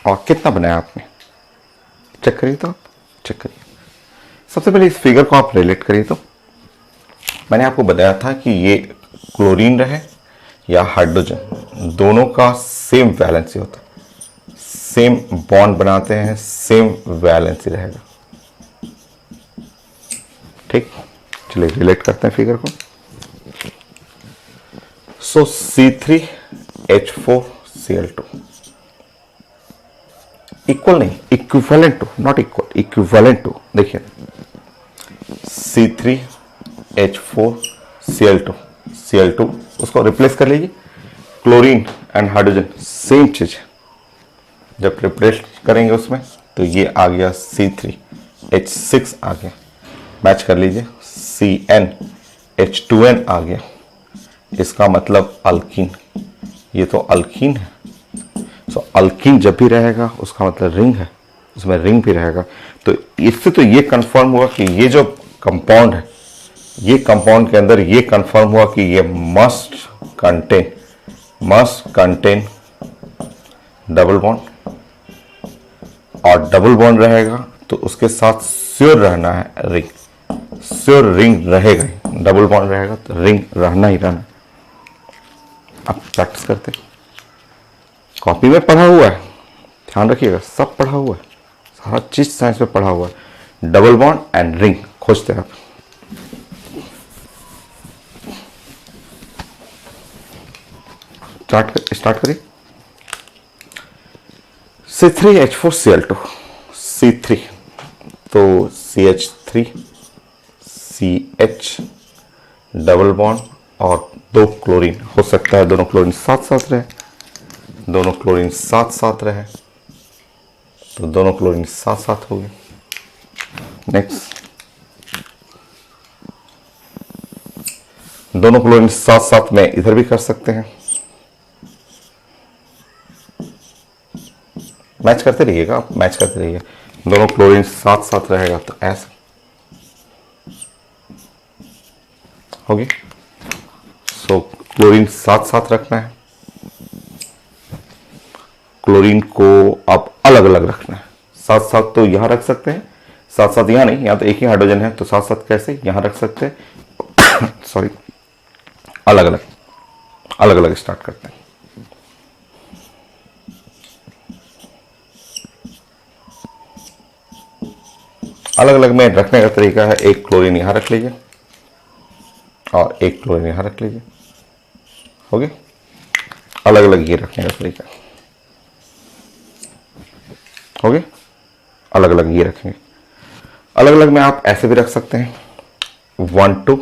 और कितना बनाया आपने, चेक करिए तो आप, चेक करिए। सबसे पहले इस फिगर को आप रिलेट करिए। तो मैंने आपको बताया था कि ये क्लोरीन रहे या हाइड्रोजन, दोनों का सेम वैलेंसी होता है, सेम बॉन्ड बनाते हैं, सेम वैलेंसी रहेगा। ठीक, चलिए रिलेट करते हैं फिगर को। सो C3H4Cl2 इक्वल नहीं, equivalent to, not equal, equivalent to. देखिए C3H4Cl2, Cl2 उसको रिप्लेस कर लीजिए। क्लोरीन एंड हाइड्रोजन सेम चीज है, जब रिप्लेस करेंगे उसमें तो ये आ गया C3H6 आ गया। मैच कर लीजिए CnH2n आ गया, इसका मतलब अल्कीन। ये तो अल्कीन है। सो अल्कीन जब भी रहेगा उसका मतलब रिंग है, उसमें रिंग भी रहेगा। तो इससे तो ये कंफर्म हुआ कि ये जो कंपाउंड है, ये कंपाउंड के अंदर ये कंफर्म हुआ कि ये मस्ट कंटेन डबल बॉन्ड, और डबल बॉन्ड रहेगा तो उसके साथ श्योर रहना है रिंग, श्योर रिंग रहेगा ही। डबल बॉन्ड रहेगा तो रिंग रहना ही रहना। अब प्रैक्टिस करते, कॉपी में पढ़ा हुआ है, ध्यान रखिएगा, सब पढ़ा हुआ है, सारा चीज साइंस में पढ़ा हुआ है। डबल बॉन्ड एंड रिंग खोजते हैं आप। स्टार्ट करिए। C3H4Cl2, C3 तो CH3 CH डबल बॉन्ड और 2 क्लोरीन। हो सकता है दोनों क्लोरीन साथ साथ रहे, दोनों क्लोरीन साथ साथ रहे, तो दोनों क्लोरीन साथ साथ हो गए। नेक्स्ट, दोनों क्लोरीन साथ साथ में इधर भी कर सकते हैं, मैच करते रहिएगा आप, मैच करते रहिए। दोनों क्लोरीन साथ साथ रहेगा तो ऐसा होगी। सो क्लोरीन साथ साथ रखना है, क्लोरीन को आप अलग अलग रखना है। साथ साथ तो यहां रख सकते हैं, साथ साथ यहां नहीं, यहां तो एक ही हाइड्रोजन है, तो साथ साथ कैसे यहां रख सकते हैं सॉरी, अलग अलग स्टार्ट करते हैं। अलग अलग में रखने का तरीका है, एक क्लोरीन यहां रख लीजिए और एक क्लोरीन यहां रख लीजिए, हो गया। अलग अलग ये रखने का तरीका हो गया, अलग अलग ये रखेंगे। अलग अलग में आप ऐसे भी रख सकते हैं, 1 2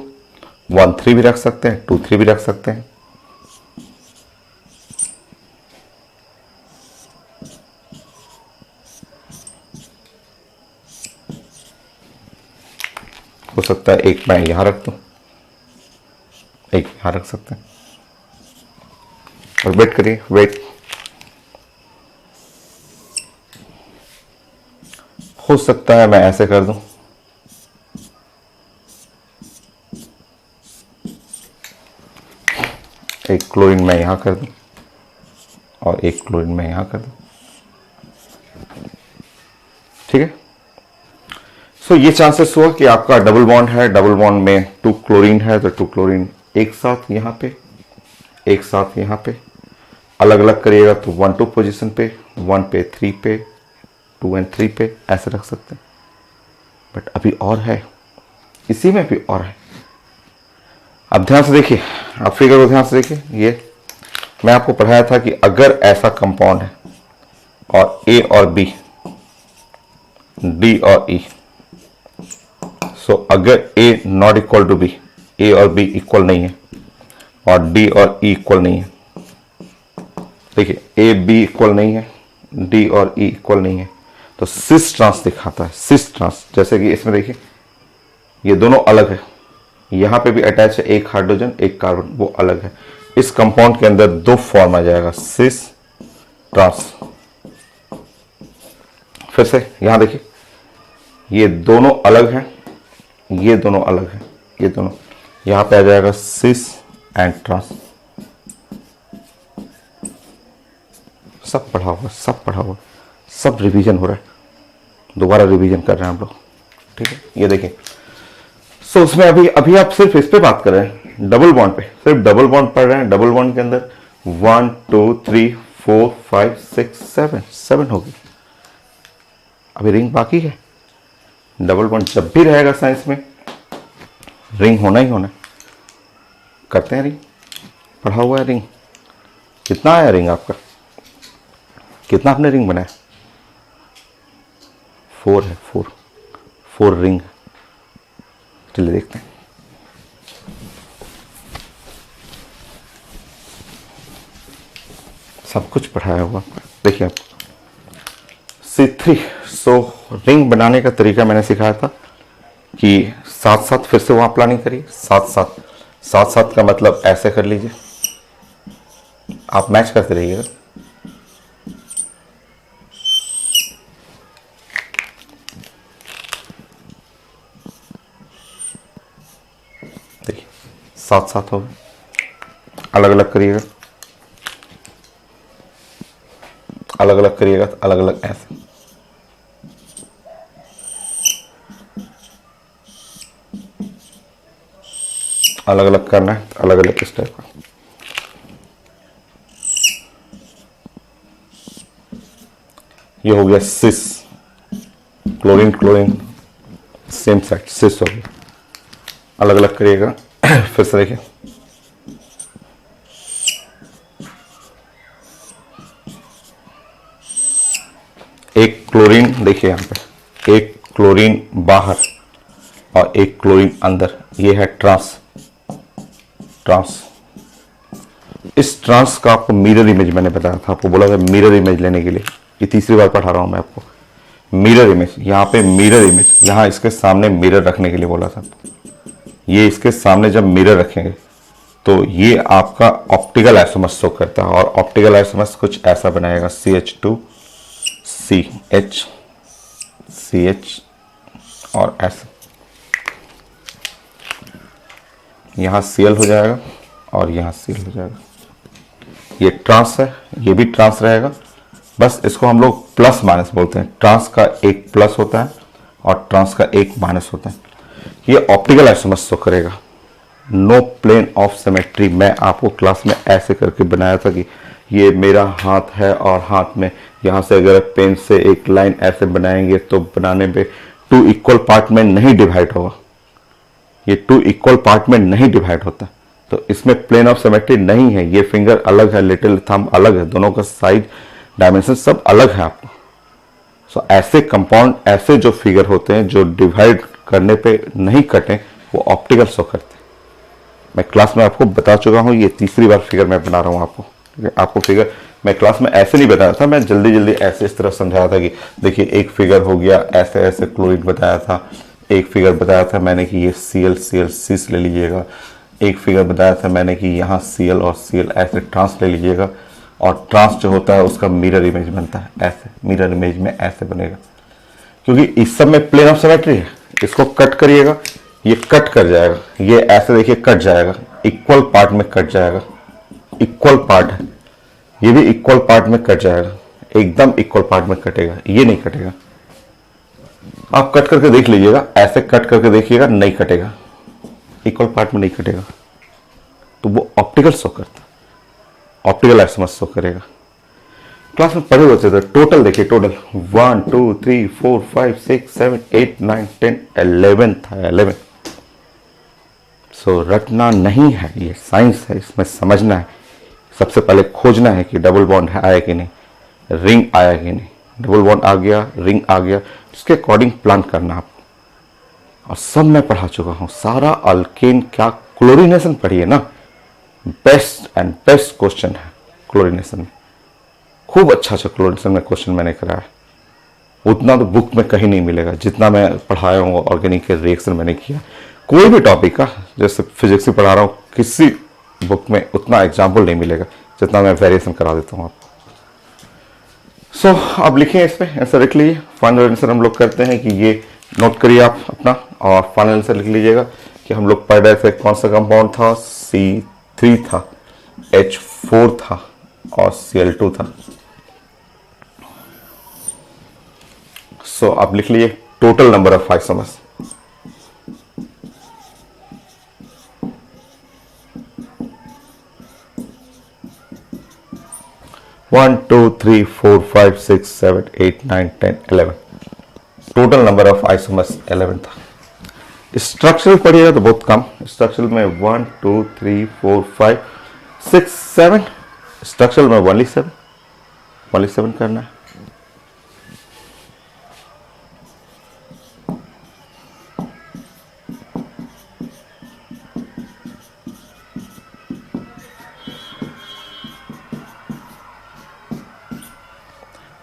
1 3 भी रख सकते हैं, 2 3 भी रख सकते हैं। हो सकता है एक मैं यहां रख दूं, एक यहां रख सकते हैं। और वेट करिए, वेट, हो सकता है मैं ऐसे कर दूं, एक क्लोरीन मैं यहां कर दूं और एक क्लोरीन मैं यहां कर दूं, ठीक है। सो ये चांसेस हुआ कि आपका डबल बॉन्ड है, डबल बॉन्ड में 2 क्लोरीन है, तो 2 क्लोरीन एक साथ यहां पे, एक साथ यहां पे। अलग अलग करिएगा तो 1 2 पोजीशन पे, 1 पे 3 पे, 2 एंड 3 पे ऐसे रख सकते हैं। बट अभी और है, इसी में भी और है। अब ध्यान से देखिए, आप फिगर को ध्यान से देखिए। ये मैं आपको पढ़ाया था कि अगर ऐसा कंपाउंड है और ए और बी, डी और ई, सो अगर ए नॉट इक्वल टू बी, ए और बी इक्वल नहीं है और डी और ई इक्वल नहीं है, देखिए ए बी इक्वल नहीं है, डी और ई इक्वल नहीं है, तो सिस ट्रांस दिखाता है, सिस ट्रांस। जैसे कि इसमें देखिए ये दोनों अलग है, यहां पे भी अटैच है एक हाइड्रोजन एक कार्बन, वो अलग है। इस कंपाउंड के अंदर 2 फॉर्म आ जाएगा, सिस ट्रांस। फिर से यहां देखिए, ये दोनों अलग हैं, ये दोनों अलग हैं, ये दोनों, यहां पे आ जाएगा सिस एंड ट्रांस। सब पढ़ा हुआ, सब पढ़ा हुआ, सब रिवीजन हो रहा है, दोबारा रिवीजन कर रहे हैं हम लोग, ठीक है। ये देखिए, सो उसमें अभी आप सिर्फ इस पे बात कर रहे हैं, डबल बॉन्ड पे, सिर्फ डबल बॉन्ड पढ़ रहे हैं। डबल बॉन्ड के अंदर 1 2 3 4 5 6 7 होगी। अभी रिंग बाकी है। डबल बॉन्ड जब भी रहेगा साइंस में रिंग होना ही होना। करते हैं रिंग, पढ़ा हुआ है रिंग। कितना आया रिंग आपका, कितना आपने रिंग बनाया? 4 है, 4 रिंग। चलिए देखते हैं। सब कुछ पढ़ाया हुआ, देखिए आप C3। सो रिंग बनाने का तरीका मैंने सिखाया था कि साथ साथ फिर से वहां प्लानिंग करिए, साथ साथ। साथ साथ का मतलब ऐसे कर लीजिए, आप मैच करते रहिएगा। देखिए साथ साथ हो, अलग अलग करिएगा, अलग अलग करिएगा, अलग अलग ऐसे। अलग अलग करना है, अलग अलग इस टाइप का। ये हो गया सिस, क्लोरीन क्लोरीन सेम साइड, सिस हो गया। अलग अलग करिएगा। फिर से देखिए, एक क्लोरीन देखिए यहाँ पे, एक क्लोरीन बाहर और एक क्लोरीन अंदर, ये है ट्रांस। ट्रांस, इस ट्रांस का आपको मिरर इमेज मैंने बताया था, आपको बोला था मिरर इमेज लेने के लिए। ये तीसरी बार पढ़ा रहा हूं मैं आपको। मिरर इमेज, यहाँ पे मिरर इमेज, यहाँ इसके सामने मिरर रखने के लिए बोला था। ये इसके सामने जब मिरर रखेंगे तो ये आपका ऑप्टिकल आइसोमर्स शो करता है, और ऑप्टिकल आइसोमर्स कुछ ऐसा बनाएगा, CH2 CH CH और ऐसा। यहाँ Cl हो जाएगा और यहाँ Cl हो जाएगा। ये ट्रांस है, ये भी ट्रांस रहेगा, बस इसको हम लोग प्लस माइनस बोलते हैं। ट्रांस का एक प्लस होता है और ट्रांस का एक माइनस होता है। ये ऑप्टिकल आइसोमर्स शो करेगा। नो प्लेन ऑफ सिमेट्री, मैं आपको क्लास में ऐसे करके बनाया था कि ये मेरा हाथ है और हाथ में यहाँ से अगर पेन से एक लाइन ऐसे बनाएंगे तो बनाने पे 2 इक्वल पार्ट में नहीं डिवाइड होगा। ये 2 इक्वल पार्ट में नहीं डिवाइड होता, तो इसमें प्लेन ऑफ सिमेट्री नहीं है। ये फिंगर अलग है, लिटिल थंब अलग है, दोनों का साइज डायमेंशन सब अलग है आपको। सो ऐसे कंपाउंड, ऐसे जो फिगर होते हैं जो डिवाइड करने पे नहीं कटे, वो ऑप्टिकल शो करते हैं। मैं क्लास में आपको बता चुका हूँ, ये तीसरी बार फिगर मैं बना रहा हूँ आपको। आपको फिगर मैं क्लास में ऐसे नहीं बताया था, मैं जल्दी जल्दी ऐसे इस तरह समझाया था कि देखिए एक फिगर हो गया, ऐसे ऐसे क्लोरीन बताया था। एक फिगर बताया था मैंने कि ये Cl Cl सिस ले लीजिएगा। एक फिगर बताया था मैंने कि यहाँ Cl और Cl ऐसे ट्रांस ले लीजिएगा, और ट्रांस जो होता है उसका मिरर इमेज बनता है ऐसे, मिरर इमेज में ऐसे बनेगा, क्योंकि इस सब में प्लेन ऑफ सिमेट्री है। इसको कट करिएगा, ये कट कर जाएगा, ये ऐसे देखिए कट जाएगा, इक्वल पार्ट में कट जाएगा। इक्वल पार्ट है, ये भी इक्वल पार्ट में कट जाएगा, एकदम इक्वल पार्ट में कटेगा, ये नहीं कटेगा। आप कट करके देख लीजिएगा, ऐसे कट करके देखिएगा, नहीं कटेगा, इक्वल पार्ट में नहीं कटेगा, तो वो ऑप्टिकल शो करता, ऑप्टिकल आइसोमर्स शो करेगा। क्लास में पढ़े होते थे, टोटल देखिए, टोटल 1 2 3 4 5 6 7 8 9 10 11 था, 11। सो रटना नहीं है, ये साइंस है, इसमें समझना है। सबसे पहले खोजना है कि डबल बॉन्ड आया कि नहीं, रिंग आया कि नहीं। डबल बॉन्ड आ गया, रिंग आ गया, उसके अकॉर्डिंग प्लान करना आपको। और सब मैं पढ़ा चुका हूं, सारा अल्केन क्या क्लोरीनेशन पढ़िए ना, बेस्ट एंड बेस्ट क्वेश्चन है क्लोरीनेशन में। खूब अच्छा अच्छा क्लोरीनेशन में क्वेश्चन मैंने कराया है, उतना तो बुक में कहीं नहीं मिलेगा जितना मैं पढ़ाया हूँ। ऑर्गेनिक के रिएक्शन मैंने किया, कोई भी टॉपिक का, जैसे फिजिक्स में पढ़ा रहा हूँ, किसी बुक में उतना एग्जाम्पल नहीं मिलेगा जितना मैं वेरिएशन करा देता हूँ आपको। सो अब लिखिए, इस पर आंसर लिख लीजिए। फाइनल आंसर हम लोग करते हैं कि ये नोट करिए आप अपना, और फाइनल आंसर लिख लीजिएगा कि हम लोग पढ़ रहे थे कौन सा कंपाउंड था, C3 था, H4 था और Cl2 था। सो आप लिख लीजिए total number of isomers. One two three four five six seven eight nine 10 11, total number of isomers 11 था। स्ट्रक्चरल पढ़िएगा तो बहुत कम, स्ट्रक्चरल में 1 2 3 4 5 6 7, स्ट्रक्चरल में ओनली 7 करना है।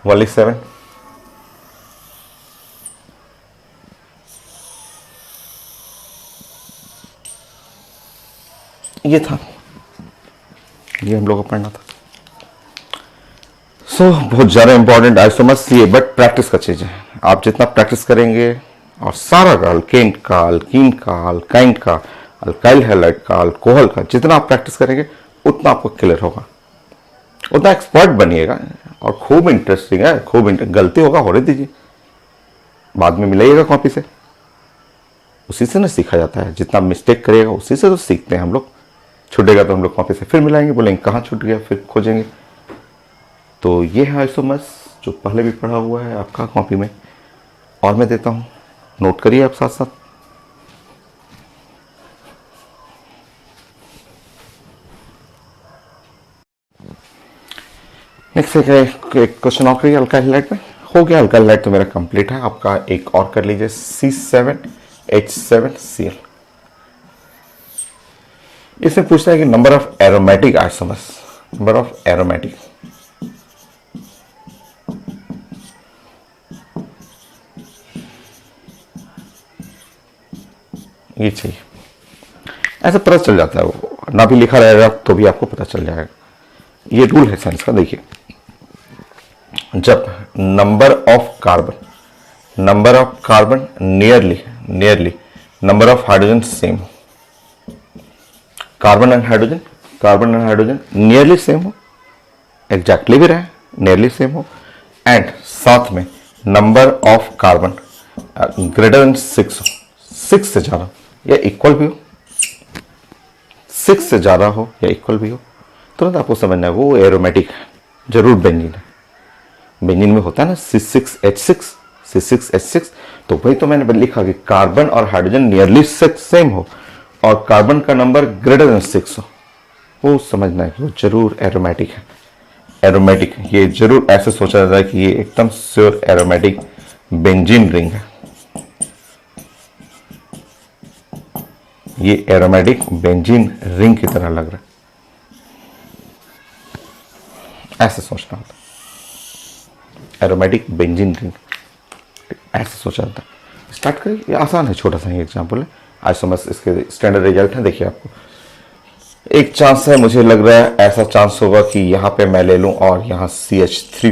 ओनली 7। ये था, ये हम लोग को पढ़ना था। बहुत ज़्यादा इंपॉर्टेंट आइसोमर्स ये, बट प्रैक्टिस का चीज़ है। आप जितना प्रैक्टिस करेंगे और सारा का अल्केन का, अल्कीन का, अल्काइन का, अल्काइल हैलाइड का, अल्कोहल का, जितना आप प्रैक्टिस करेंगे उतना आपको क्लियर होगा, उतना एक्सपर्ट बनिएगा। और खूब इंटरेस्टिंग है, खूब गलती होगा होने दीजिए, बाद में मिलाइएगा कॉपी से, उसी से ना सीखा जाता है। जितना मिस्टेक करिएगा उसी से तो सीखते हैं हम लोग। छूटेगा तो हम लोग कॉपी से फिर मिलाएंगे, बोलेंगे कहाँ छूट गया, फिर खोजेंगे। तो ये है आइसोमर्स जो पहले भी पढ़ा हुआ है आपका कॉपी में, और मैं देता हूँ, नोट करिए आप साथ साथ। नेक्स्ट एक क्वेश्चन और करिए अल्काइल हैलाइड में। हो गया अल्काइल हैलाइड तो मेरा कंप्लीट है। आपका एक और कर लीजिए, C7H7Cl। इसमें पूछता है कि number of aromatic isomers, number of aromatic. ये चाहिए, ऐसे पता चल जाता है, वो ना भी लिखा रहेगा तो भी आपको पता चल जाएगा। ये रूल है साइंस का। देखिए, जब number of carbon nearly number of hydrogen same हो, carbon and hydrogen nearly same हो, एग्जैक्टली भी रहे, नियरली सेम हो, एंड साथ में number of carbon greater than 6 हो, 6 से ज्यादा या इक्वल भी हो, 6 से ज्यादा हो या इक्वल भी हो, तुरंत आपको समझना है वो एरोमेटिक है, जरूर बेंजीन है। बेंजीन में होता है ना C6H6, तो वही तो मैंने लिखा कि कार्बन और हाइड्रोजन नियरली सेम हो और कार्बन का नंबर ग्रेटर देन 6 हो, वो समझना है कि वो जरूर एरोमेटिक है। एरोमेटिक, ये जरूर ऐसे सोचा जाता है कि ये एकदम श्योर एरोमेटिक बेंजीन रिंग है, ये एरोमेटिक बेंजीन रिंग की तरह लग रहा है, ऐसे सोचना होता है। एरोमेटिक बेंजीन रिंग ऐसे सोचा जाता है। स्टार्ट करिए, ये आसान है, छोटा सा ही एग्जाम्पल है। आइसोमर्स इसके स्टैंडर्ड रिजल्ट है। देखिए, आपको एक चांस है, मुझे लग रहा है ऐसा चांस होगा कि यहाँ पे मैं ले लूँ और यहाँ CH3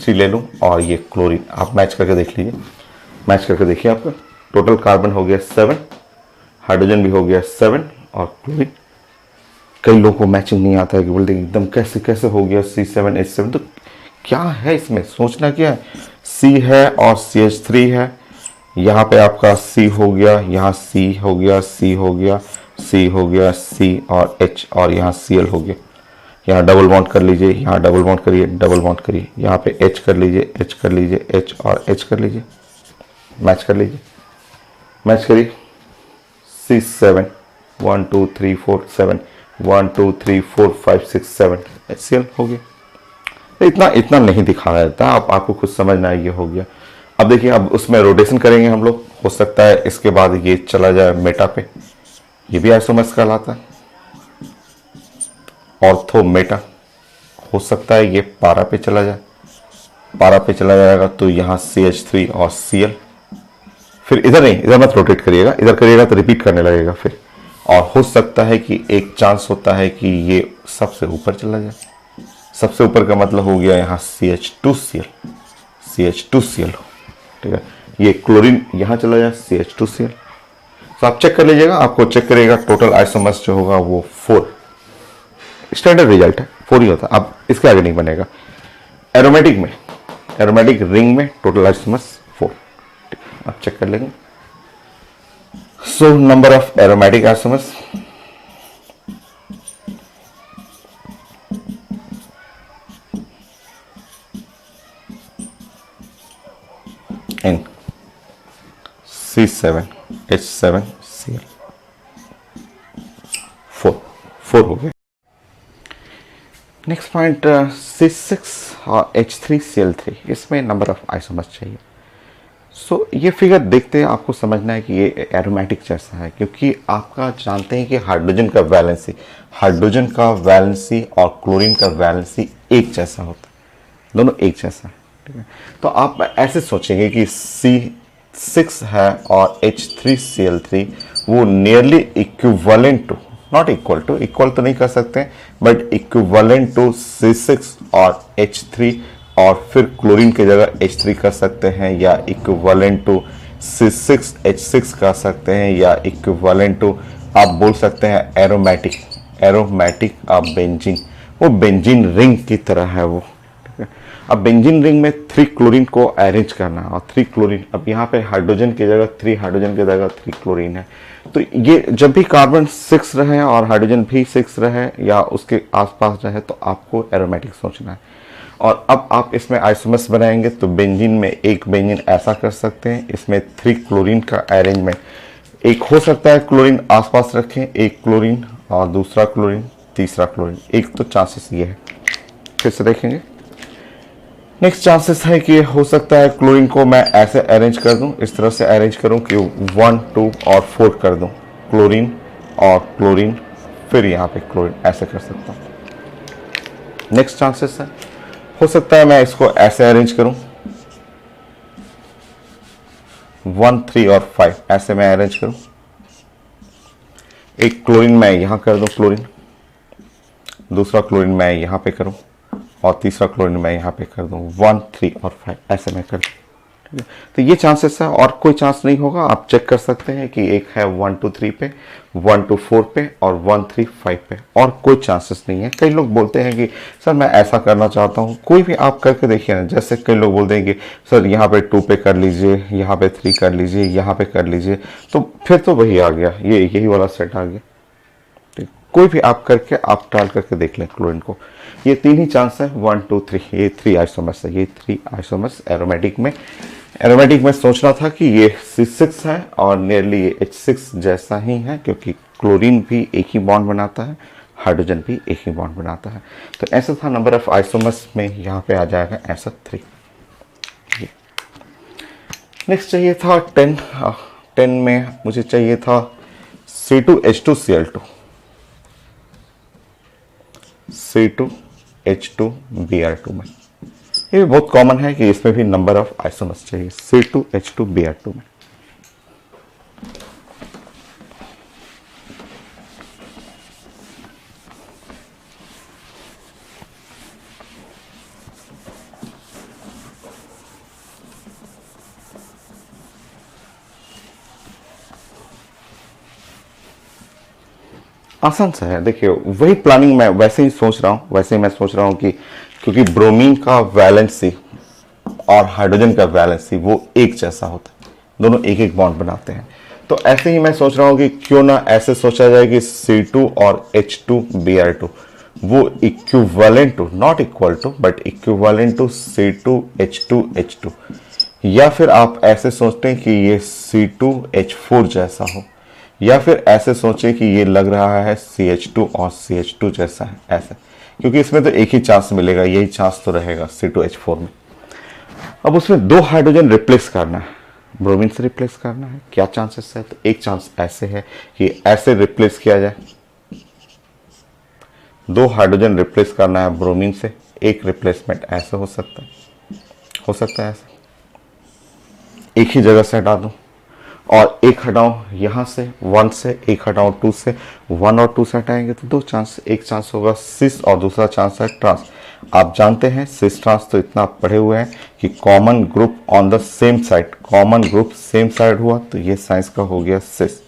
ले लूँ और ये क्लोरीन। आप मैच करके देख लीजिए, मैच करके देखिए। आपका टोटल कार्बन हो गया 7, हाइड्रोजन भी हो गया 7 और क्लोरीन। कई लोगों को मैचिंग नहीं आता है कि बोलते एकदम कैसे कैसे हो गया C7H7। तो क्या है इसमें, सोचना क्या है, C है और CH3 है, यहाँ पे आपका C हो गया, यहाँ C हो गया, C हो गया, C हो गया, C और H, और यहाँ Cl हो गया। यहाँ डबल बॉन्ड कर लीजिए, यहाँ डबल बॉन्ड करिए, डबल बॉन्ड करिए, यहाँ पे H कर लीजिए, H कर लीजिए, H और H कर लीजिए, मैच कर लीजिए, मैच करिए। C7 1 2 3 4 7 1 2 3 4 5 6 7 HCl हो गया। इतना नहीं दिखाना रहता, आपको खुद समझना है, ये हो गया। अब देखिए, अब उसमें रोटेशन करेंगे हम लोग, हो सकता है इसके बाद ये चला जाए मेटा पे, ये भी आइसोमर्स कहलाता है। ऑर्थो मेटा, हो सकता है ये पारा पे चला जाए, पारा पे चला जाएगा तो यहाँ CH3 और Cl। फिर इधर नहीं, इधर मत रोटेट करिएगा, इधर करिएगा तो रिपीट करने लगेगा फिर। और हो सकता है कि एक चांस होता है कि ये सबसे ऊपर चला जाए। सबसे ऊपर का मतलब हो गया यहाँ CH2Cl हो, ठीक है। ये क्लोरीन यहाँ चला जाए CH2Cl। तो आप चेक कर लीजिएगा, आपको चेक करिएगा टोटल आइसोमर्स जो होगा वो 4। स्टैंडर्ड रिजल्ट है, 4 ही होता है, अब इसके आगे नहीं बनेगा। एरोमेटिक में, एरोमेटिक रिंग में टोटल आइसोमर्स 4, आप चेक कर लेंगे। So number of aromatic isomers, in C7H7Cl 4 हो गए। नेक्स्ट पॉइंट C6H3Cl3, इसमें नंबर ऑफ आइसोमर्स चाहिए। सो ये फिगर देखते हैं, आपको समझना है कि ये एरोमेटिक जैसा है, क्योंकि आपका जानते हैं कि हाइड्रोजन का वैलेंसी और क्लोरीन का वैलेंसी एक जैसा होता है, दोनों एक जैसा है, ठीक है। तो आप ऐसे सोचेंगे कि C6 है और H3Cl3 वो nearly equivalent to, not equal तो नहीं कर सकते, बट इक्विवेलेंट टू C6 और H3, और फिर क्लोरीन की जगह H3 कर सकते हैं, या इक्विवेलेंट टू C6H6 कर सकते हैं, या इक्विवेलेंट टू आप बोल सकते हैं एरोमेटिक आप बेंजीन, वो बेंजीन रिंग की तरह है वो। अब बेंजीन रिंग में 3 क्लोरीन को अरेंज करना है, और 3 क्लोरीन, अब यहाँ पे हाइड्रोजन की जगह 3 हाइड्रोजन की जगह 3 क्लोरीन है, तो ये जब भी कार्बन 6 रहे और हाइड्रोजन भी 6 रहे या उसके आसपास रहे तो आपको एरोमेटिक सोचना है। और अब आप इसमें आइसोमर्स बनाएंगे तो बेंजीन में एक बेंजीन ऐसा कर सकते हैं, इसमें 3 क्लोरीन का अरेंजमेंट, एक हो सकता है क्लोरीन आसपास रखें, एक क्लोरीन और दूसरा क्लोरीन, तीसरा क्लोरीन, एक तो चांसेस ये है। फिर से देखेंगे, नेक्स्ट चांसेस है कि हो सकता है क्लोरीन को मैं ऐसे अरेंज कर दूं, इस तरह से अरेंज करूं कि 1, 2 और 4 कर दूं, क्लोरीन और क्लोरीन, फिर यहाँ पे क्लोरीन, ऐसे कर सकता हूं। नेक्स्ट चांसेस है, हो सकता है मैं इसको ऐसे अरेंज करूं, 1, 3 और 5 ऐसे मैं अरेंज करूं, एक क्लोरीन मैं यहां कर दूं क्लोरीन, दूसरा क्लोरीन मैं यहां पे करूं, और तीसरा क्लोरीन मैं यहाँ पे कर दूं 1, 3 और 5 ऐसे मैं कर दूं, ठीक है। तो ये चांसेस है, और कोई चांस नहीं होगा। आप चेक कर सकते हैं कि एक है 1, 2, 3 पे, 1, 2, 4 पे और 1, 3, 5 पे, और कोई चांसेस नहीं है। कई लोग बोलते हैं कि सर मैं ऐसा करना चाहता हूँ, कोई भी आप करके देखिए ना, जैसे कई लोग बोलते हैं कि सर यहाँ पे 2 पे कर लीजिए, यहाँ पे 3 कर लीजिए, यहाँ पे कर लीजिए, तो फिर तो वही आ गया, ये यही वाला सेट आ गया। कोई भी आप करके आप ट्रायल करके देख लें क्लोरीन को, ये 3 ही चांस है, 1, 2, 3, ये 3 आइसोमर्स है, ये 3 आइसोमर्स एरोमेटिक में सोचना था कि ये C6 है और नियरली ये H6 जैसा ही है, क्योंकि क्लोरीन भी एक ही बॉन्ड बनाता है, हाइड्रोजन भी एक ही बॉन्ड बनाता है। तो ऐसा था नंबर ऑफ आइसोमर्स में, यहाँ पे आ जाएगा ऐसा 3। नेक्स्ट चाहिए था 10 में मुझे चाहिए था C2H2Cl2, C2H2Br2 में, ये भी बहुत कॉमन है कि इसमें भी नंबर ऑफ आइसोमर्स चाहिए C2H2Br2 में। आसान सा है, देखिए वही प्लानिंग मैं वैसे ही सोच रहा हूँ, वैसे ही मैं सोच रहा हूँ कि क्योंकि ब्रोमीन का वैलेंसी और हाइड्रोजन का वैलेंसी वो एक जैसा होता है, दोनों एक एक बॉन्ड बनाते हैं, तो ऐसे ही मैं सोच रहा हूँ कि क्यों ना ऐसे सोचा जाए कि C2 और H2Br2 वो equivalent to, not equal to but equivalent to C2H2H2, या फिर आप ऐसे सोचते हैं कि ये C2H4 जैसा हो, या फिर ऐसे सोचें कि ये लग रहा है CH2 और CH2 जैसा है, ऐसे, क्योंकि इसमें तो एक ही चांस मिलेगा, यही चांस तो रहेगा C2H4 में। अब उसमें 2 हाइड्रोजन रिप्लेस करना है, ब्रोमीन से रिप्लेस करना है, क्या चांसेस है? तो एक चांस ऐसे है कि ऐसे रिप्लेस किया जाए, 2 हाइड्रोजन रिप्लेस करना है ब्रोमीन से, एक रिप्लेसमेंट ऐसे हो सकता है ऐसे, एक ही जगह से हटा दूं, और एक हटाऊं यहाँ से 1 से, एक हटाऊं 2 से, 1 और 2 से हटाएंगे तो 2 चांस, एक चांस होगा सिस और दूसरा चांस है ट्रांस। आप जानते हैं सिस ट्रांस तो इतना पढ़े हुए हैं कि common group on the same side, common group same side हुआ तो ये साइंस का हो गया सिस,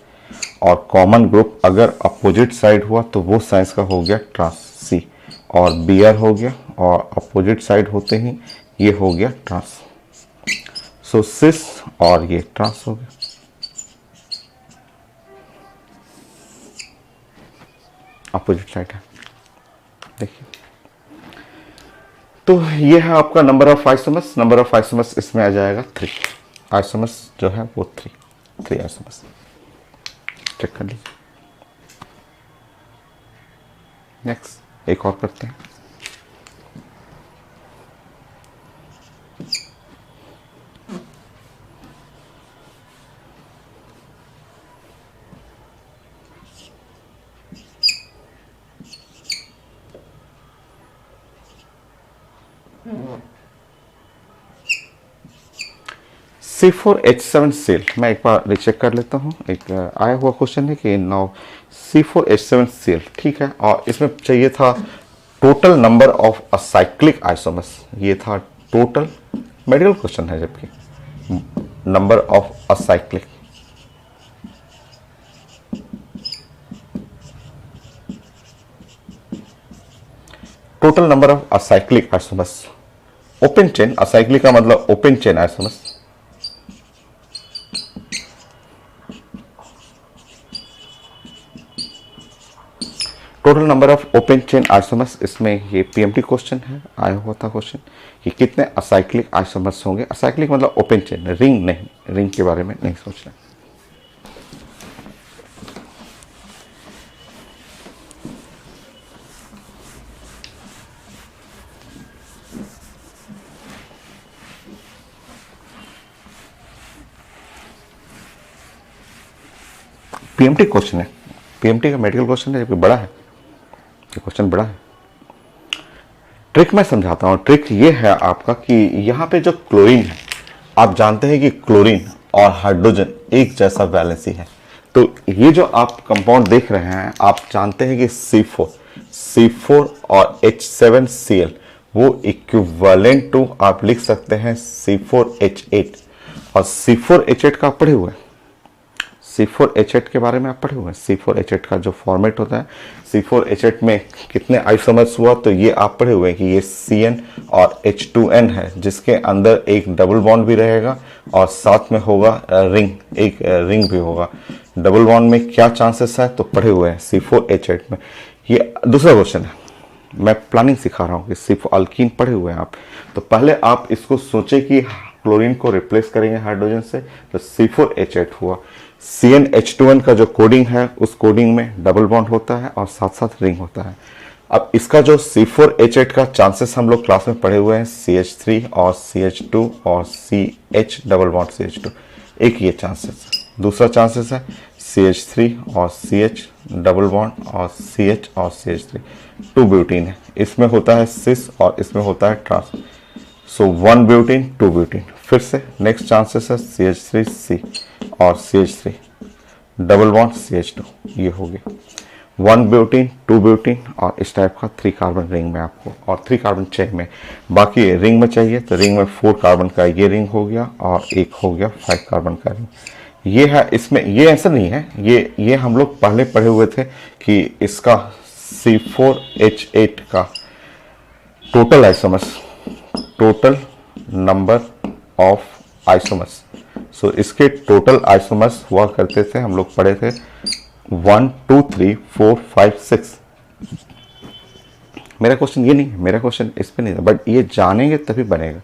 और कॉमन ग्रुप अगर अपोजिट साइड हुआ तो वो साइंस का हो गया ट्रांस, सी, और Br हो गया, और अपोजिट साइड होते ही ये हो गया ट्रांस, सो सिस और ये ट्रांस हो गया। अपोजिट साइड है, देखिए, तो ये है आपका number of isomers. Number of isomers इसमें आ जाएगा 3, आइसोमर्स जो है वो 3 आइसोमर्स, चेक कर लीजिए। नेक्स्ट एक और करते हैं, C4H7 सेल, मैं एक बार रिचेक कर लेता हूँ। एक आया हुआ क्वेश्चन है कि नाउ C4H7 सेल, ठीक है, और इसमें चाहिए था total number of acyclic isomers. ये था टोटल, मेडिकल क्वेश्चन है जबकि, number of acyclic, total number of acyclic isomers, open chain, acyclic का मतलब open chain isomers. Total number of open chain isomers, इसमें ये पीएमटी क्वेश्चन है, आया हुआ था क्वेश्चन कि कितने असाइक्लिक आइसोमर्स होंगे। असाइक्लिक मतलब ओपन चेन, रिंग नहीं, रिंग के बारे में नहीं सोचना। पीएमटी क्वेश्चन है, पीएमटी का मेडिकल क्वेश्चन है, जबकि बड़ा है, ये क्वेश्चन बड़ा है। ट्रिक मैं समझाता हूं। ट्रिक ये है आपका कि यहां पे जो क्लोरीन है, आप जानते हैं कि क्लोरीन और हाइड्रोजन एक जैसा वैलेंसी है। तो ये जो आप कंपाउंड देख रहे हैं, आप जानते हैं कि C4 और H7Cl वो इक्विवेलेंट टू, आप लिख सकते हैं C4H8, और C4H8 का आप पढ़े हुए हैं, C4H8 के बारे में आप पढ़े हुए हैं। C4H8 का जो फॉर्मेट होता है, C4H8 में कितने आइसोमर्स हुआ, तो ये आप पढ़े हुए हैं कि ये CN और H2N है, जिसके अंदर एक डबल बॉन्ड भी रहेगा और साथ में होगा रिंग, एक रिंग भी होगा। डबल बॉन्ड में क्या चांसेस है, तो पढ़े हुए हैं C4H8 में। ये दूसरा क्वेश्चन है, मैं प्लानिंग सिखा रहा हूँ कि सिर्फ अल्कीन पढ़े हुए हैं आप। तो पहले आप इसको सोचे कि क्लोरीन को रिप्लेस करेंगे हाइड्रोजन से, तो C4H8 हुआ। CnH2n का जो कोडिंग है, उस कोडिंग में डबल बॉन्ड होता है और साथ साथ रिंग होता है। अब इसका जो C4H8 का चांसेस हम लोग क्लास में पढ़े हुए हैं, CH3 और CH2 और CH डबल बॉन्ड CH2, एक ये चांसेस है। दूसरा चांसेस है CH3 और CH डबल बॉन्ड और CH और CH3, 2 ब्यूटीन है, इसमें होता है सिस और इसमें होता है ट्रांस। सो 1 ब्यूटीन 2 ब्यूटीन। फिर से नेक्स्ट चांसेस है CH3C और CH3 डबल बॉन्ड CH2, ये हो गया 1 ब्यूटीन 2 ब्यूटीन, और इस टाइप का 3 कार्बन रिंग में आपको, और 3 कार्बन चेन में। बाकी रिंग में चाहिए तो रिंग में 4 कार्बन का ये रिंग हो गया और एक हो गया 5 कार्बन का रिंग। ये है, इसमें ये आंसर नहीं है, ये हम लोग पहले पढ़े हुए थे कि इसका C4H8 का total isomers, total number of isomers, so इसके टोटल आइसोमर्स हुआ करते थे, हम लोग पढ़े थे 1 2 3 4 5 6। मेरा क्वेश्चन ये नहीं है, मेरा क्वेश्चन इस पे नहीं है, बट ये जानेंगे तभी बनेगा।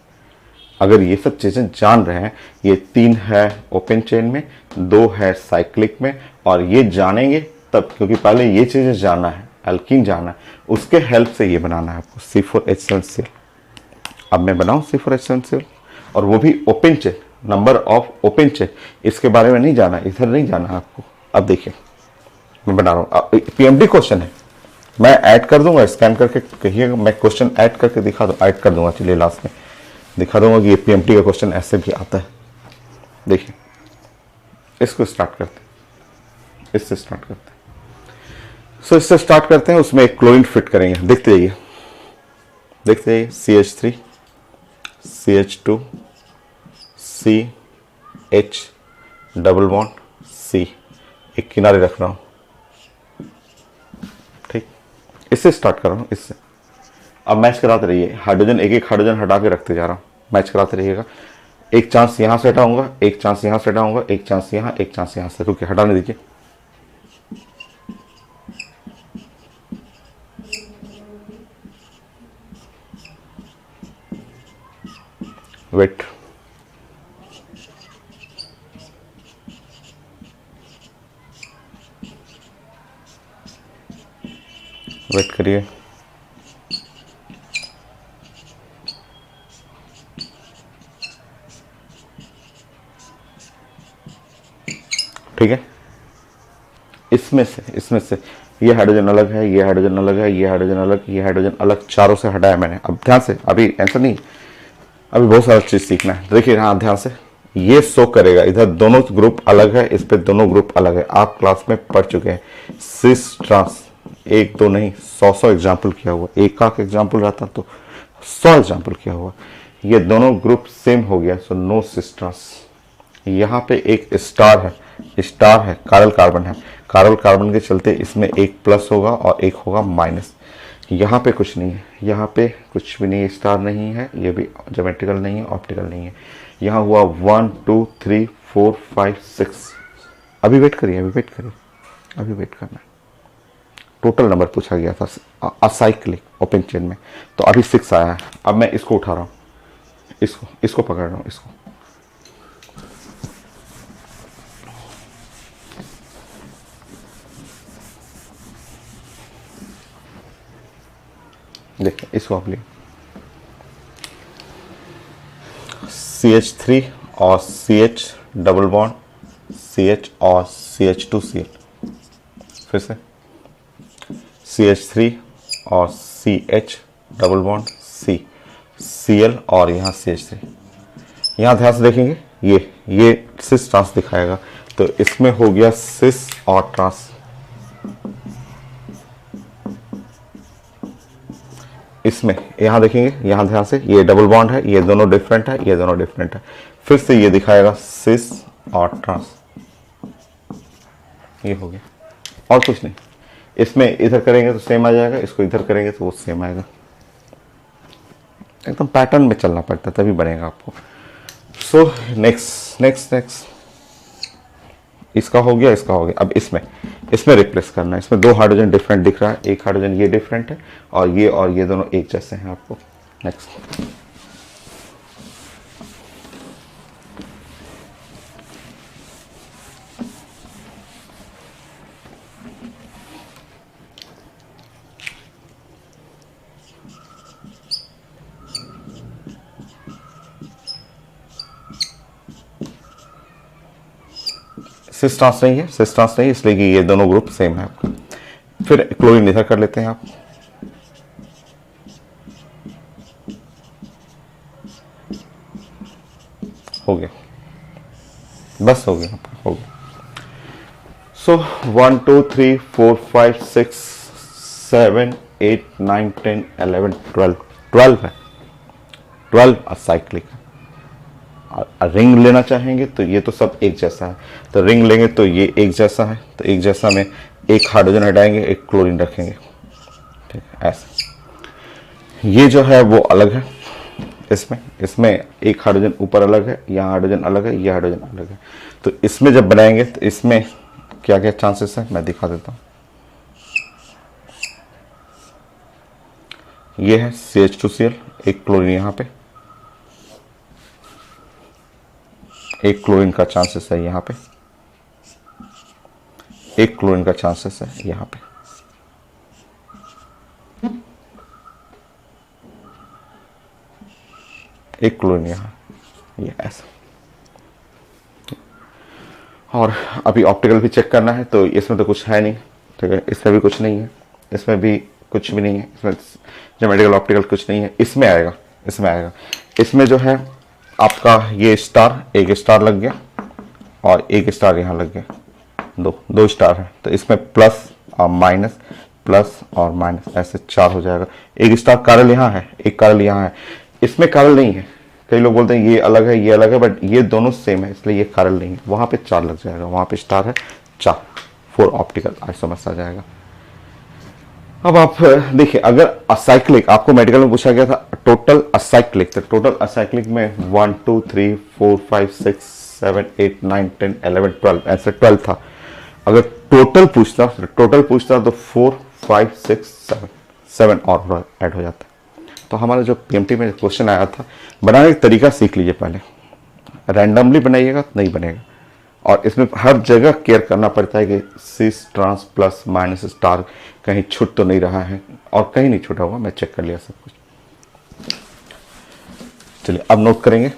अगर ये सब चीजें जान रहे हैं, ये 3 है ओपन चेन में, 2 है साइक्लिक में, और ये जानेंगे तब, क्योंकि पहले ये चीजें जानना है, अल्कीन जानना है, उसके हेल्प से ये बनाना है आपको C4H7 सेल। अब मैं बनाऊं C4H7 सेल, और वो भी open chain, number of open chain, इसके बारे में नहीं जाना, इधर नहीं जाना है आपको। अब देखिए मैं बना रहा हूँ, पीएमडी क्वेश्चन है, मैं ऐड कर दूंगा, स्कैन करके कहिएगा, मैं क्वेश्चन ऐड करके दिखा दूँ, ऐड कर दूंगा, चलिए लास्ट में दिखा दूंगा कि ये पीएमटी का क्वेश्चन ऐसे भी आता है। देखिए इसको स्टार्ट करते हैं, इससे स्टार्ट करते हैं। सो इससे स्टार्ट करते हैं, उसमें एक क्लोरीन फिट करेंगे, देखते जाइए, देखते जाइए, CH3 CH2 CH double bond C, एक किनारे रख रहा हूं, ठीक, इससे स्टार्ट कर रहा हूं, इससे। अब मैच कराते रहिए, हाइड्रोजन एक एक हाइड्रोजन हटा के रखते जा रहा हूं, मैच कराते रहिएगा। एक चांस यहां से हटाऊंगा, एक चांस यहां से हटाऊंगा, एक चांस यहां, एक चांस यहां से, रुकिए हटाने दीजिए। वेट, वेट करिए, ठीक है। इसमें से ये हाइड्रोजन अलग है, ये हाइड्रोजन अलग है, ये हाइड्रोजन अलग, ये हाइड्रोजन अलग, चारों से हटाया मैंने। अब ध्यान से, अभी आंसर नहीं, अभी बहुत सारा चीज सीखना है। देखिए हाँ ध्यान से, ये शो करेगा, इधर दोनों ग्रुप अलग है, इस पे दोनों ग्रुप अलग है। आप क्लास में पढ़ चुके हैं सिस ट्रांस, एक दो नहीं 100 एग्जाम्पल किया हुआ, एक आख एग्जाम्पल रहता तो 100 एग्जाम्पल किया हुआ। ये दोनों ग्रुप सेम हो गया, सो नो सिस ट्रांस। यहाँ पे एक स्टार है, स्टार है, कार्बन कार्बन है, कार्बन कार्बन के चलते इसमें एक प्लस होगा और एक होगा माइनस। यहाँ पे कुछ नहीं है, यहाँ पे कुछ भी नहीं है, स्टार नहीं है, ये भी ज्योमेट्रिकल नहीं है, ऑप्टिकल नहीं है। यहाँ हुआ 1 2 3 4 5 6। अभी वेट करिए, अभी वेट करिए, अभी वेट करना। टोटल नंबर पूछा गया था असाइक्लिक ओपन चेन में, तो अभी 6 आया है। अब मैं इसको उठा रहा हूँ, इसको पकड़ रहा हूँ, इसको देखिए, इसको आप लिए CH3 और CH डबल बॉन्ड, CH और CH2Cl, फिर से CH3 और CH double bond C, Cl और यहाँ CH3। यहाँ ध्यान से देखेंगे, ये सिस ट्रांस दिखाएगा, तो इसमें हो गया सिस और ट्रांस। इसमें यहाँ देखेंगे, यहाँ ध्यान से, ये डबल बॉन्ड है, ये दोनों डिफरेंट है, ये दोनों डिफरेंट है। फिर से ये दिखाएगा सिस और ट्रांस, ये हो गया और कुछ नहीं। इसमें इधर करेंगे तो सेम आ जाएगा, इसको इधर करेंगे तो वो सेम आएगा। एकदम पैटर्न में चलना पड़ता है तभी बनेगा आपको। सो नेक्स्ट इसका हो गया, इसका हो गया। अब इसमें रिप्लेस करना है। इसमें 2 हाइड्रोजन डिफरेंट दिख रहा है, एक हाइड्रोजन ये डिफरेंट है और ये दोनों एक जैसे हैं आपको। नेक्स्ट सिस ट्रांस नहीं है, सिस ट्रांस नहीं, इसलिए कि ये दोनों ग्रुप सेम है आपका। फिर क्लोरीन इधर कर लेते हैं आप, हो गया, बस हो गया आपका, हो गया। सो 1 2 3 4 5 6 7 8 9 10 11 12 है, 12 असाइक्लिक है। रिंग लेना चाहेंगे तो ये तो सब एक जैसा है, तो रिंग लेंगे तो ये एक जैसा है, तो एक जैसा में एक हाइड्रोजन हटाएंगे, एक क्लोरीन रखेंगे, ठीक है, ऐसा। ये जो है वो अलग है, इसमें एक हाइड्रोजन ऊपर अलग है, यहाँ हाइड्रोजन अलग है, ये हाइड्रोजन अलग है। तो इसमें जब बनाएंगे तो इसमें क्या क्या चांसेस है मैं दिखा देता हूँ। ये है CH2Cl, एक क्लोरीन यहाँ पे, एक क्लोरीन का चांसेस है यहाँ पे, एक क्लोरीन का चांसेस है यहाँ पे। एक क्लोरीन यहाँ, ये ऐसा। और अभी ऑप्टिकल भी चेक करना है, तो इसमें तो कुछ है नहीं, ठीक है, इसमें भी कुछ नहीं है, इसमें भी कुछ भी नहीं है, इसमें ज्योमेट्रिकल ऑप्टिकल कुछ नहीं है। इसमें आएगा, इसमें जो है आपका ये स्टार, एक स्टार लग गया और एक स्टार यहाँ लग गया, दो स्टार है, तो इसमें प्लस और माइनस, प्लस और माइनस, ऐसे 4 हो जाएगा। एक स्टार कारल यहाँ है, एक कारल यहाँ है, इसमें कारल नहीं है। कई लोग बोलते हैं ये अलग है, ये अलग है, बट ये दोनों सेम है, इसलिए ये कारल नहीं है। वहाँ पे 4 लग जाएगा, वहाँ पे स्टार है 4, 4 ऑप्टिकल आइसोमर्स आ जाएगा। अब आप देखिए, अगर असाइक्लिक आपको मेडिकल में पूछा गया था टोटल असाइक्लिक, तो टोटल असाइक्लिक में 1 2 3 4 5 6 7 8 9 10 11 12, ऐसे 12 था। अगर टोटल पूछता तो 4 5 6 7 और ऐड हो जाता। तो हमारा जो PMT में क्वेश्चन आया था, बनाने का तरीका सीख लीजिए पहले। रैंडमली बनाइएगा तो नहीं बनेगा, और इसमें हर जगह केयर करना पड़ता है कि cis trans plus minus star कहीं छूट तो नहीं रहा है, और कहीं नहीं छूटा हुआ, मैं चेक कर लिया सब कुछ। चलिए अब नोट करेंगे।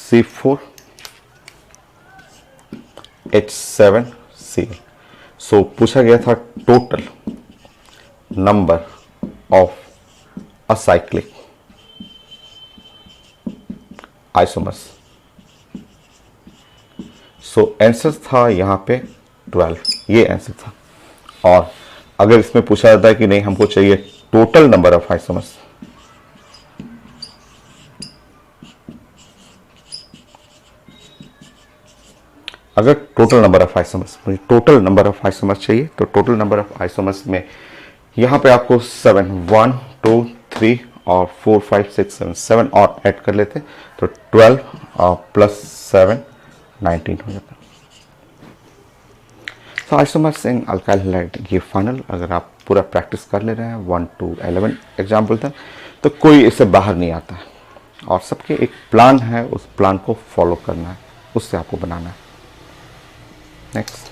C4 H7Cl। सो पूछा गया था total number of acyclic isomers. So answer था यहाँ पे 12, ये आंसर था। और अगर इसमें पूछा जाता है कि नहीं हमको चाहिए टोटल नंबर ऑफ आइसोमर्स, अगर टोटल नंबर ऑफ आइसोमर्स, मुझे टोटल नंबर ऑफ आइसोमर्स चाहिए, तो टोटल नंबर ऑफ आइसोमर्स में यहाँ पे आपको 7, 1 2 3 और 4 5 6 7 7 और ऐड कर लेते तो 12 और प्लस 7 19 हो जाता। तो आइसोमर्स इन अल्काइल हैलाइड ये फाइनल, अगर आप पूरा प्रैक्टिस कर ले रहे हैं 1 to 11 एग्जाम्पल तक, तो कोई इससे बाहर नहीं आता है। और सबके एक प्लान है, उस प्लान को फॉलो करना है, उससे आपको बनाना है। नेक्स्ट।